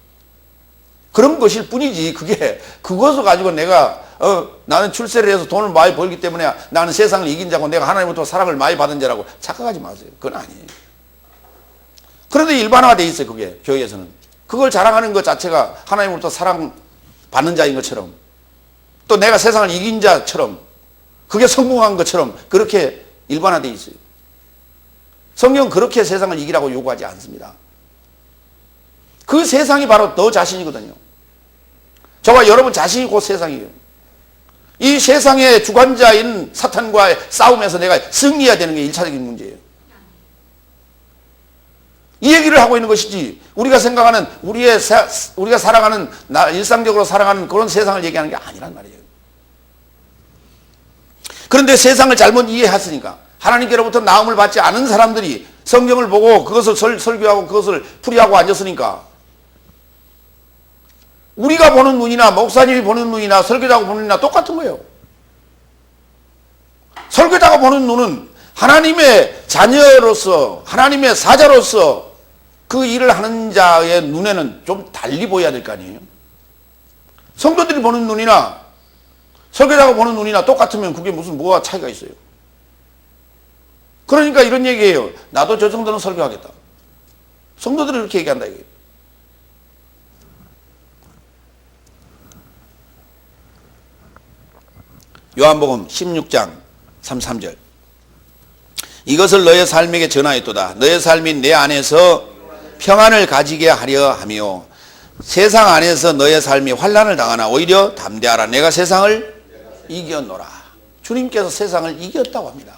Speaker 1: 그런 것일 뿐이지 그것을 가지고 내가 나는 출세를 해서 돈을 많이 벌기 때문에 나는 세상을 이긴 자고 내가 하나님부터 사랑을 많이 받은 자라고 착각하지 마세요. 그건 아니에요. 그런데 일반화가 돼 있어요. 그게 교회에서는. 그걸 자랑하는 것 자체가 하나님으로부터 사랑 받는 자인 것처럼 또 내가 세상을 이긴 자처럼 그게 성공한 것처럼 그렇게 일반화되어 있어요. 성경은 그렇게 세상을 이기라고 요구하지 않습니다. 그 세상이 바로 너 자신이거든요. 저와 여러분 자신이 곧 세상이에요. 이 세상의 주관자인 사탄과의 싸움에서 내가 승리해야 되는 게 1차적인 문제예요. 이 얘기를 하고 있는 것이지, 우리가 생각하는, 우리가 살아가는, 일상적으로 살아가는 그런 세상을 얘기하는 게 아니란 말이에요. 그런데 세상을 잘못 이해했으니까, 하나님께로부터 나음을 받지 않은 사람들이 성경을 보고 그것을 설교하고 그것을 풀이하고 앉았으니까, 우리가 보는 눈이나 목사님이 보는 눈이나 설교자가 보는 눈이나 똑같은 거예요. 설교자가 보는 눈은 하나님의 자녀로서, 하나님의 사자로서 그 일을 하는 자의 눈에는 좀 달리 보여야 될 거 아니에요. 성도들이 보는 눈이나 설교자가 보는 눈이나 똑같으면 그게 무슨 뭐가 차이가 있어요. 그러니까 이런 얘기예요. 나도 저 정도는 설교하겠다. 성도들이 이렇게 얘기한다 이거예요. 요한복음 16장 33절. 이것을 너의 삶에게 전하였도다. 너의 삶이 내 안에서 평안을 가지게 하려 하며 세상 안에서 너의 삶이 환난을 당하나 오히려 담대하라. 내가 세상을 이겼노라. 주님께서 세상을 이겼다고 합니다.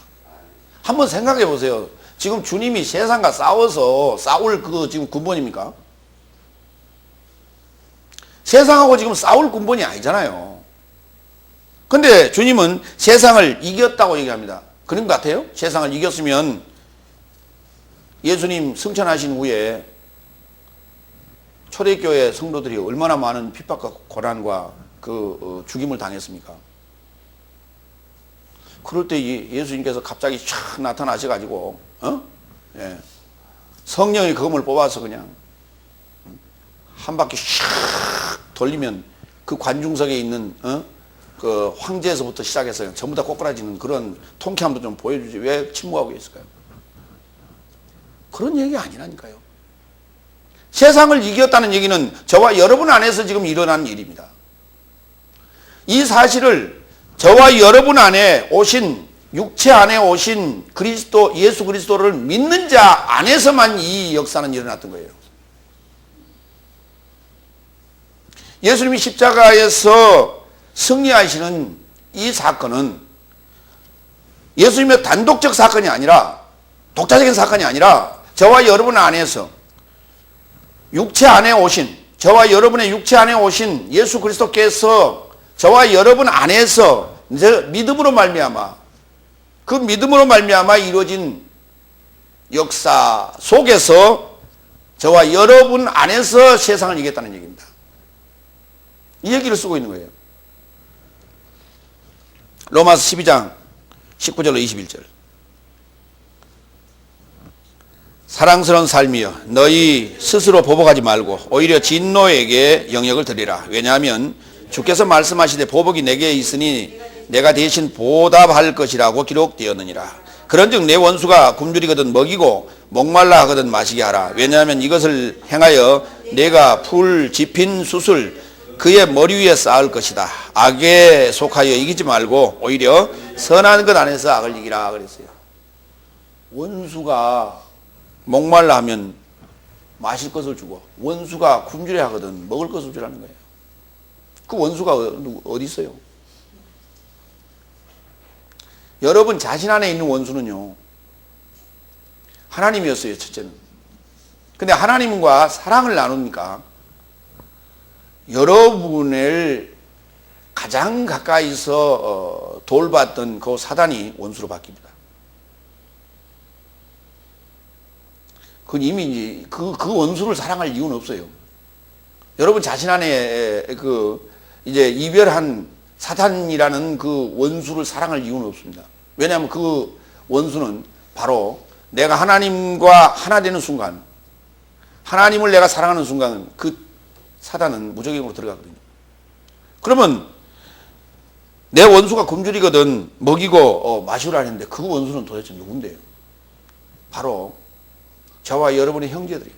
Speaker 1: 한번 생각해 보세요. 지금 주님이 세상과 싸워서 싸울 그 지금 근본입니까? 세상하고 지금 싸울 근본이 아니잖아요. 근데 주님은 세상을 이겼다고 얘기합니다. 그런 것 같아요? 세상을 이겼으면 예수님 승천하신 후에 초대교회 성도들이 얼마나 많은 핍박과 고난과 죽임을 당했습니까? 그럴 때 예수님께서 갑자기 촥 나타나셔가지고 성령의 검을 뽑아서 그냥 한 바퀴 샥 돌리면 그 관중석에 있는 그 황제에서부터 시작해서 전부 다 꼬꾸라지는 그런 통쾌함도 좀 보여주지. 왜 침묵하고 있을까요? 그런 얘기 아니라니까요. 세상을 이겼다는 얘기는 저와 여러분 안에서 지금 일어난 일입니다. 이 사실을 저와 여러분 안에 오신, 육체 안에 오신 그리스도, 예수 그리스도를 믿는 자 안에서만 이 역사는 일어났던 거예요. 예수님이 십자가에서 승리하시는 이 사건은 예수님의 단독적 사건이 아니라, 독자적인 사건이 아니라 저와 여러분 안에서 육체 안에 오신, 저와 여러분의 육체 안에 오신 예수 그리스도께서 저와 여러분 안에서 믿음으로 말미암아, 그 믿음으로 말미암아 이루어진 역사 속에서 저와 여러분 안에서 세상을 이겼다는 얘기입니다. 이 얘기를 쓰고 있는 거예요. 로마서 12장 19절로 21절. 사랑스러운 삶이여, 너희 스스로 보복하지 말고 오히려 진노에게 영역을 드리라. 왜냐하면 주께서 말씀하시되 보복이 내게 있으니 내가 대신 보답할 것이라고 기록되었느니라. 그런즉 내 원수가 굶주리거든 먹이고 목말라 하거든 마시게 하라. 왜냐하면 이것을 행하여 내가 풀 집힌 숯을 그의 머리 위에 쌓을 것이다. 악에 속하여 이기지 말고 오히려 선한 것 안에서 악을 이기라 그랬어요. 원수가 목말라 하면 마실 것을 주고, 원수가 굶주려 하거든 먹을 것을 주라는 거예요. 그 원수가 어디 있어요? 여러분 자신 안에 있는 원수는요, 하나님이었어요. 첫째는. 근데 하나님과 사랑을 나누니까 여러분을 가장 가까이서 돌봤던 그 사단이 원수로 바뀝니다. 그건 이미 그 원수를 사랑할 이유는 없어요. 여러분 자신 안에 이제 이별한 사탄이라는 그 원수를 사랑할 이유는 없습니다. 왜냐하면 그 원수는 바로 내가 하나님과 하나 되는 순간, 하나님을 내가 사랑하는 순간 그 사단은 무적행으로 들어가거든요. 그러면 내 원수가 굶주리거든 먹이고 마시라 했는데 그 원수는 도대체 누군데요? 바로 저와 여러분의 형제들이에요.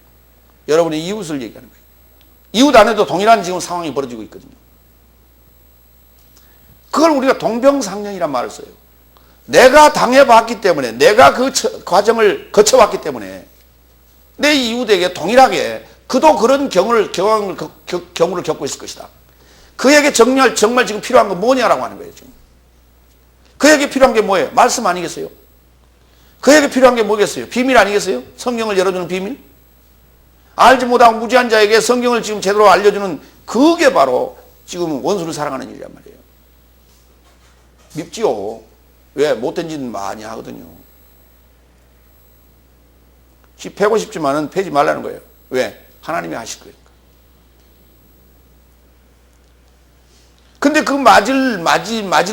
Speaker 1: 여러분의 이웃을 얘기하는 거예요. 이웃 안에도 동일한 지금 상황이 벌어지고 있거든요. 그걸 우리가 동병상련이란 말을 써요. 내가 당해봤기 때문에, 내가 그 과정을 거쳐봤기 때문에 내 이웃에게 동일하게 그도 그런 경우를 겪고 있을 것이다. 그에게 정말 지금 필요한 건 뭐냐라고 하는 거예요. 지금 그에게 필요한 게 뭐예요? 말씀 아니겠어요? 그에게 필요한 게 뭐겠어요? 비밀 아니겠어요? 성경을 열어주는 비밀? 알지 못하고 무지한 자에게 성경을 지금 제대로 알려주는 그게 바로 지금 원수를 사랑하는 일이란 말이에요. 밉지요. 왜? 못된 짓 많이 하거든요. 패고 싶지만은 패지 말라는 거예요. 왜? 하나님이 하실 거예요. 근데 그 맞을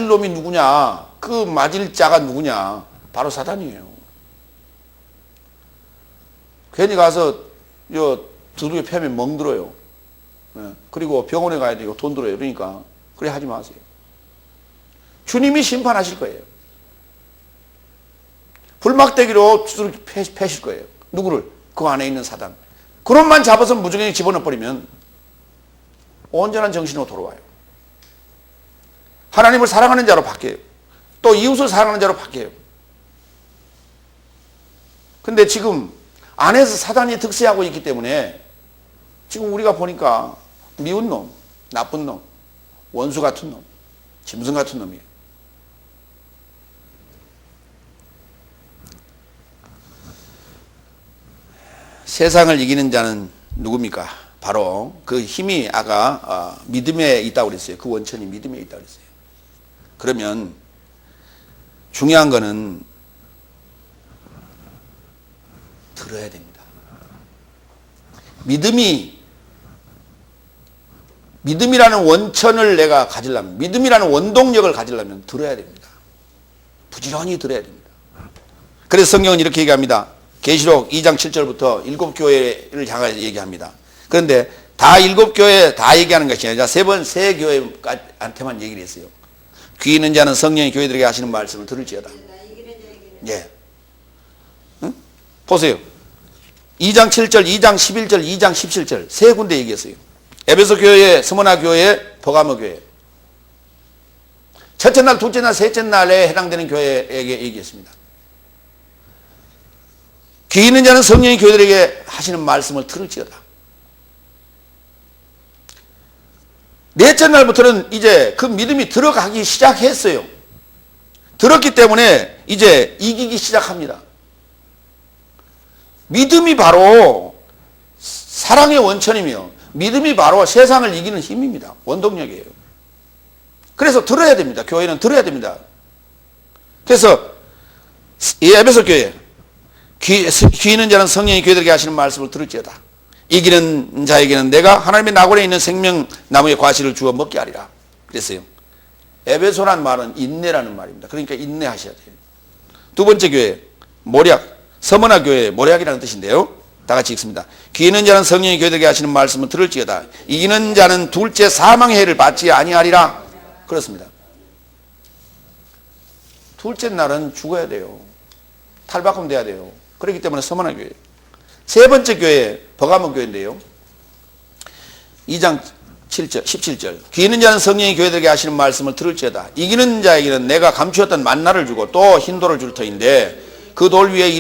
Speaker 1: 놈이 누구냐? 그 맞을 자가 누구냐? 바로 사단이에요. 괜히 가서 두루에 패면 멍들어요. 그리고 병원에 가야 되고 돈 들어요. 그러니까 그래 하지 마세요. 주님이 심판하실 거예요. 불막대기로 두루 패실 거예요. 누구를? 그 안에 있는 사단. 그놈만 잡아서 무정행에 집어넣어버리면 온전한 정신으로 돌아와요. 하나님을 사랑하는 자로 바뀌어요. 또 이웃을 사랑하는 자로 바뀌어요. 근데 지금 안에서 사단이 득세하고 있기 때문에 지금 우리가 보니까 미운 놈, 나쁜 놈, 원수 같은 놈, 짐승 같은 놈이에요. 세상을 이기는 자는 누굽니까? 바로 그 힘이 아까 믿음에 있다고 그랬어요. 그 원천이 믿음에 있다고 그랬어요. 그러면 중요한 거는 들어야 됩니다. 믿음이라는 원천을 내가 가지려면, 믿음이라는 원동력을 가지려면 들어야 됩니다. 부지런히 들어야 됩니다. 그래서 성경은 이렇게 얘기합니다. 계시록 2장 7절부터 7교회를 향해서 얘기합니다. 그런데 다 7교회 다 얘기하는 것이 아니라 세 교회한테만 얘기를 했어요. 귀 있는 자는 성령이 교회들에게 하시는 말씀을 들을지어다. 예. 응? 보세요. 2장 7절, 2장 11절, 2장 17절 세 군데 얘기했어요. 에베소 교회, 스무나 교회, 버가모 교회. 첫째 날, 둘째 날, 셋째 날에 해당되는 교회에게 얘기했습니다. 귀 있는 자는 성령이 교회들에게 하시는 말씀을 들을지어다. 넷째 날부터는 이제 그 믿음이 들어가기 시작했어요. 들었기 때문에 이제 이기기 시작합니다. 믿음이 바로 사랑의 원천이며 믿음이 바로 세상을 이기는 힘입니다. 원동력이에요. 그래서 들어야 됩니다. 교회는 들어야 됩니다. 그래서 이 에베소 교회 귀 있는 자는 성령이 교회들에게 하시는 말씀을 들을지어다. 이기는 자에게는 내가 하나님의 낙원에 있는 생명나무의 과실을 주어 먹게 하리라. 그랬어요. 에베소란 말은 인내라는 말입니다. 그러니까 인내하셔야 돼요. 두 번째 교회 모략, 서머나 교회 모략이라는 뜻인데요. 다 같이 읽습니다. 귀 있는 자는 성령이 교회들에게 하시는 말씀을 들을지어다. 이기는 자는 둘째 사망의 해를 받지 아니하리라. 그렇습니다. 둘째 날은 죽어야 돼요. 탈바꿈 돼야 돼요. 그렇기 때문에 서머나 교회. 세 번째 교회 버가모 교회인데요. 2장 7절, 17절. 귀 있는 자는 성령이 교회들에게 하시는 말씀을 들을지어다. 이기는 자에게는 내가 감추었던 만나를 주고 또 흰돌을 줄 터인데 그 돌 위에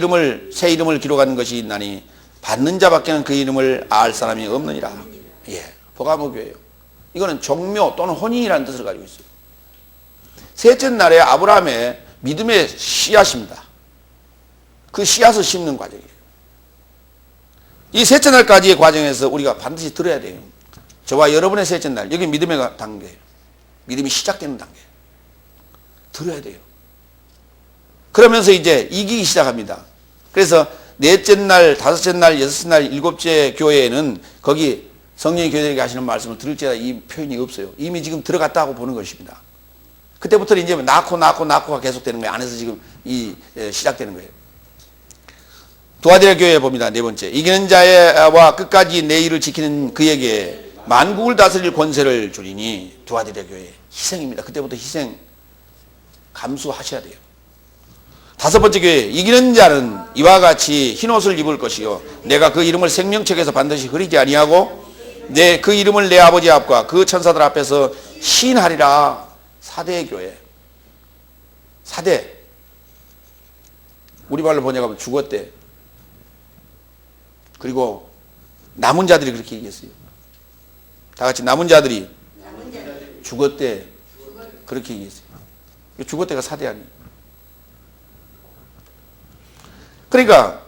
Speaker 1: 새 이름을 기록하는 것이 있나니 받는 자밖에는 그 이름을 알 사람이 없느니라. 예, 버가모 교회예요. 이거는 종묘 또는 혼인이라는 뜻을 가지고 있어요. 셋째 날에 아브라함의 믿음의 씨앗입니다. 그 씨앗을 심는 과정이에요. 이 셋째 날까지의 과정에서 우리가 반드시 들어야 돼요. 저와 여러분의 셋째 날, 여기 믿음의 단계예요. 믿음이 시작되는 단계예요. 들어야 돼요. 그러면서 이제 이기기 시작합니다. 그래서 넷째 날, 다섯째 날, 여섯째 날, 일곱째 교회에는 거기 성령이 교회들에게 하시는 말씀을 들을지어다 이 표현이 없어요. 이미 지금 들어갔다고 보는 것입니다. 그때부터는 이제 낳고가 계속되는 거예요. 안에서 지금 시작되는 거예요. 두아디라 교회에 봅니다. 네 번째. 이기는 자와 끝까지 내 일을 지키는 그에게 만국을 다스릴 권세를 주리니. 두아디라 교회 희생입니다. 그때부터 희생 감수하셔야 돼요. 다섯 번째 교회. 이기는 자는 이와 같이 흰옷을 입을 것이요 내가 그 이름을 생명책에서 반드시 흐리지 아니하고 그 이름을 내 아버지 앞과 그 천사들 앞에서 시인하리라. 사대 교회. 사대. 우리말로 번역하면 죽었대. 그리고 남은 자들이 그렇게 얘기했어요. 다 같이 남은 자들이 죽었대. 그렇게 얘기했어요. 죽었대가 사대 아니에요. 그러니까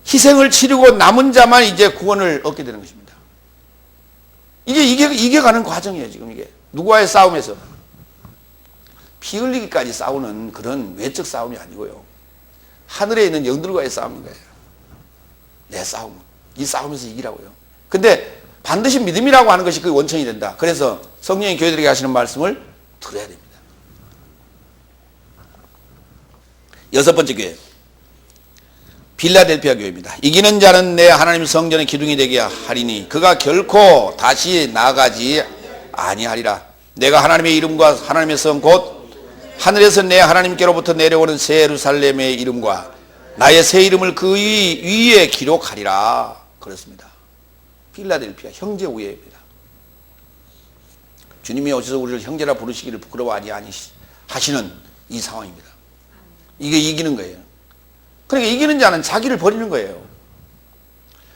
Speaker 1: 희생을 치르고 남은 자만 이제 구원을 얻게 되는 것입니다. 이게 가는 과정이에요, 지금 이게. 누구와의 싸움에서. 피 흘리기까지 싸우는 그런 외적 싸움이 아니고요. 하늘에 있는 영들과의 싸움인 거예요. 내 싸움. 이 싸움에서 이기라고요. 근데 반드시 믿음이라고 하는 것이 그 원천이 된다. 그래서 성령이 교회들에게 하시는 말씀을 들어야 됩니다. 여섯 번째 교회. 빌라델피아 교회입니다. 이기는 자는 내 하나님 성전의 기둥이 되게 하리니 그가 결코 다시 나아가지 아니하리라. 내가 하나님의 이름과 하나님의 성 곧 하늘에서 내 하나님께로부터 내려오는 새 예루살렘의 이름과 나의 새 이름을 그 위에 기록하리라. 그렇습니다. 필라델피아 형제 우애입니다. 주님이 오셔서 우리를 형제라 부르시기를 부끄러워하지 아니하시는 이 상황입니다. 이게 이기는 거예요. 그러니까 이기는 자는 자기를 버리는 거예요.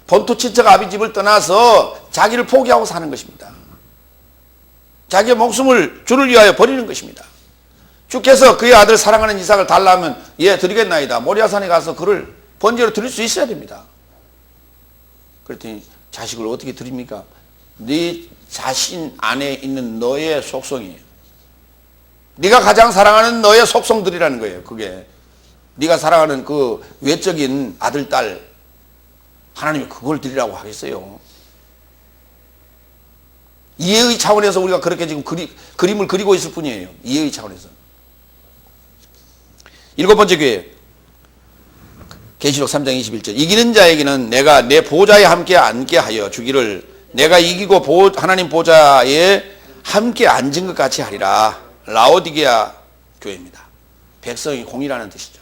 Speaker 1: 본토 친척 아비집을 떠나서 자기를 포기하고 사는 것입니다. 자기의 목숨을 주를 위하여 버리는 것입니다. 주께서 그의 아들 사랑하는 이삭을 달라면 예 드리겠나이다. 모리아산에 가서 그를 번제로 드릴 수 있어야 됩니다. 그랬더니 자식을 어떻게 드립니까? 네 자신 안에 있는 너의 속성이에요. 네가 가장 사랑하는 너의 속성들이라는 거예요. 그게 네가 사랑하는 그 외적인 아들, 딸 하나님이 그걸 드리라고 하겠어요. 이해의 차원에서 우리가 그렇게 지금 그림을 그리고 있을 뿐이에요. 이해의 차원에서. 일곱 번째 교회 계시록 3장 21절 이기는 자에게는 내가 내 보좌에 함께 앉게 하여 주기를 내가 이기고 하나님 보좌에 함께 앉은 것 같이 하리라. 라오디게아 교회입니다. 백성의 공의라는 뜻이죠.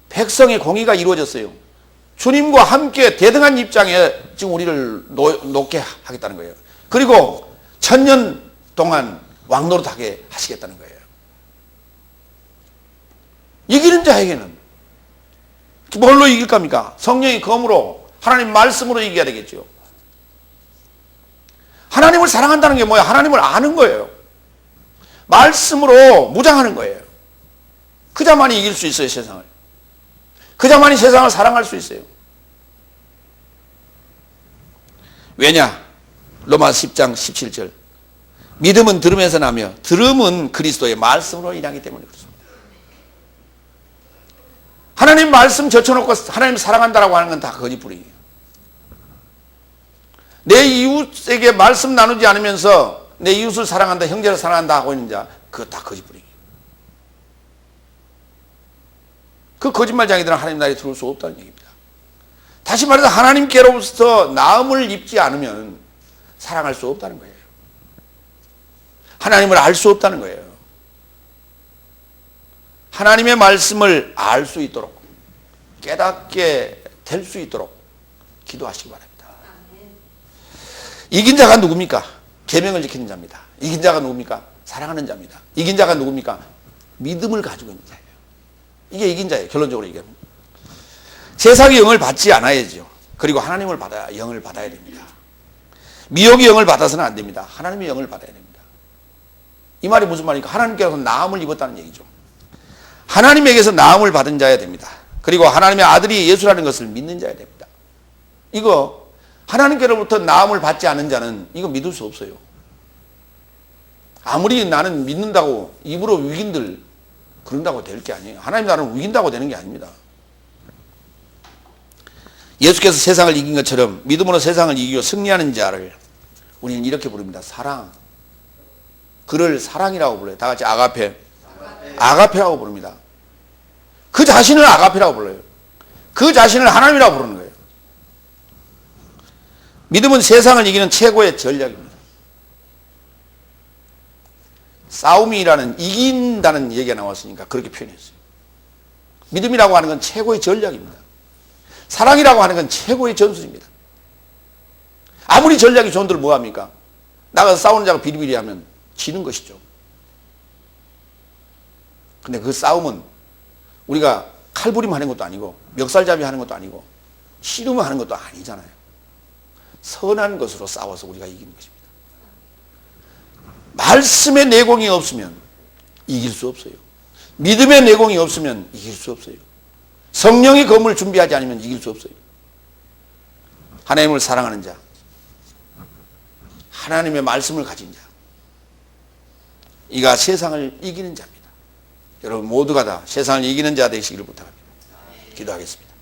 Speaker 1: 백성의 공의가 이루어졌어요. 주님과 함께 대등한 입장에 지금 우리를 놓게 하겠다는 거예요. 그리고 1000년 동안 왕노릇하게 하시겠다는 거예요. 이기는 자에게는 뭘로 이길 겁니까? 성령의 검으로 하나님 말씀으로 이겨야 되겠죠. 하나님을 사랑한다는 게 뭐예요? 하나님을 아는 거예요. 말씀으로 무장하는 거예요. 그자만이 이길 수 있어요, 세상을. 그자만이 세상을 사랑할 수 있어요. 왜냐? 로마 10장 17절 믿음은 들음에서 나며 들음은 그리스도의 말씀으로 인하기 때문에 그렇습니다. 하나님 말씀 젖혀놓고 하나님 사랑한다라고 하는 건 다 거짓부리예요. 내 이웃에게 말씀 나누지 않으면서 내 이웃을 사랑한다, 형제를 사랑한다 하고 있는 자, 그거 다 거짓부리예요. 그 거짓말쟁이들은 하나님 나라에 들어올 수 없다는 얘기입니다. 다시 말해서 하나님께로부터 나음을 입지 않으면 사랑할 수 없다는 거예요. 하나님을 알 수 없다는 거예요. 하나님의 말씀을 알 수 있도록 깨닫게 될 수 있도록 기도하시기 바랍니다. 이긴 자가 누굽니까? 계명을 지키는 자입니다. 이긴 자가 누굽니까? 사랑하는 자입니다. 이긴 자가 누굽니까? 믿음을 가지고 있는 자예요. 이게 이긴 자예요. 결론적으로 얘기하면. 세상의 영을 받지 않아야죠. 그리고 하나님을 받아야 영을 받아야 됩니다. 미혹의 영을 받아서는 안 됩니다. 하나님의 영을 받아야 됩니다. 이 말이 무슨 말입니까? 하나님께서 나음을 입었다는 얘기죠. 하나님에게서 나음을 받은 자야 됩니다. 그리고 하나님의 아들이 예수라는 것을 믿는 자야 됩니다. 이거 하나님께로부터 나음을 받지 않은 자는 이거 믿을 수 없어요. 아무리 나는 믿는다고 입으로 위긴들 그런다고 될 게 아니에요. 하나님 나라는 위긴다고 되는 게 아닙니다. 예수께서 세상을 이긴 것처럼 믿음으로 세상을 이기고 승리하는 자를 우리는 이렇게 부릅니다. 사랑. 그를 사랑이라고 불러요. 다 같이 아가페. 아가페라고 부릅니다. 그 자신을 아가페라고 불러요. 그 자신을 하나님이라고 부르는 거예요. 믿음은 세상을 이기는 최고의 전략입니다. 싸움이라는 이긴다는 얘기가 나왔으니까 그렇게 표현했어요. 믿음이라고 하는 건 최고의 전략입니다. 사랑이라고 하는 건 최고의 전술입니다. 아무리 전략이 좋은들 뭐합니까? 나가서 싸우는 자가 비리비리하면 지는 것이죠. 근데 그 싸움은 우리가 칼부림 하는 것도 아니고 멱살잡이 하는 것도 아니고 씨름 하는 것도 아니잖아요. 선한 것으로 싸워서 우리가 이기는 것입니다. 말씀의 내공이 없으면 이길 수 없어요. 믿음의 내공이 없으면 이길 수 없어요. 성령이 건물을 준비하지 않으면 이길 수 없어요. 하나님을 사랑하는 자, 하나님의 말씀을 가진 자, 이가 세상을 이기는 자입니다. 여러분 모두가 다 세상을 이기는 자 되시기를 부탁합니다. 기도하겠습니다.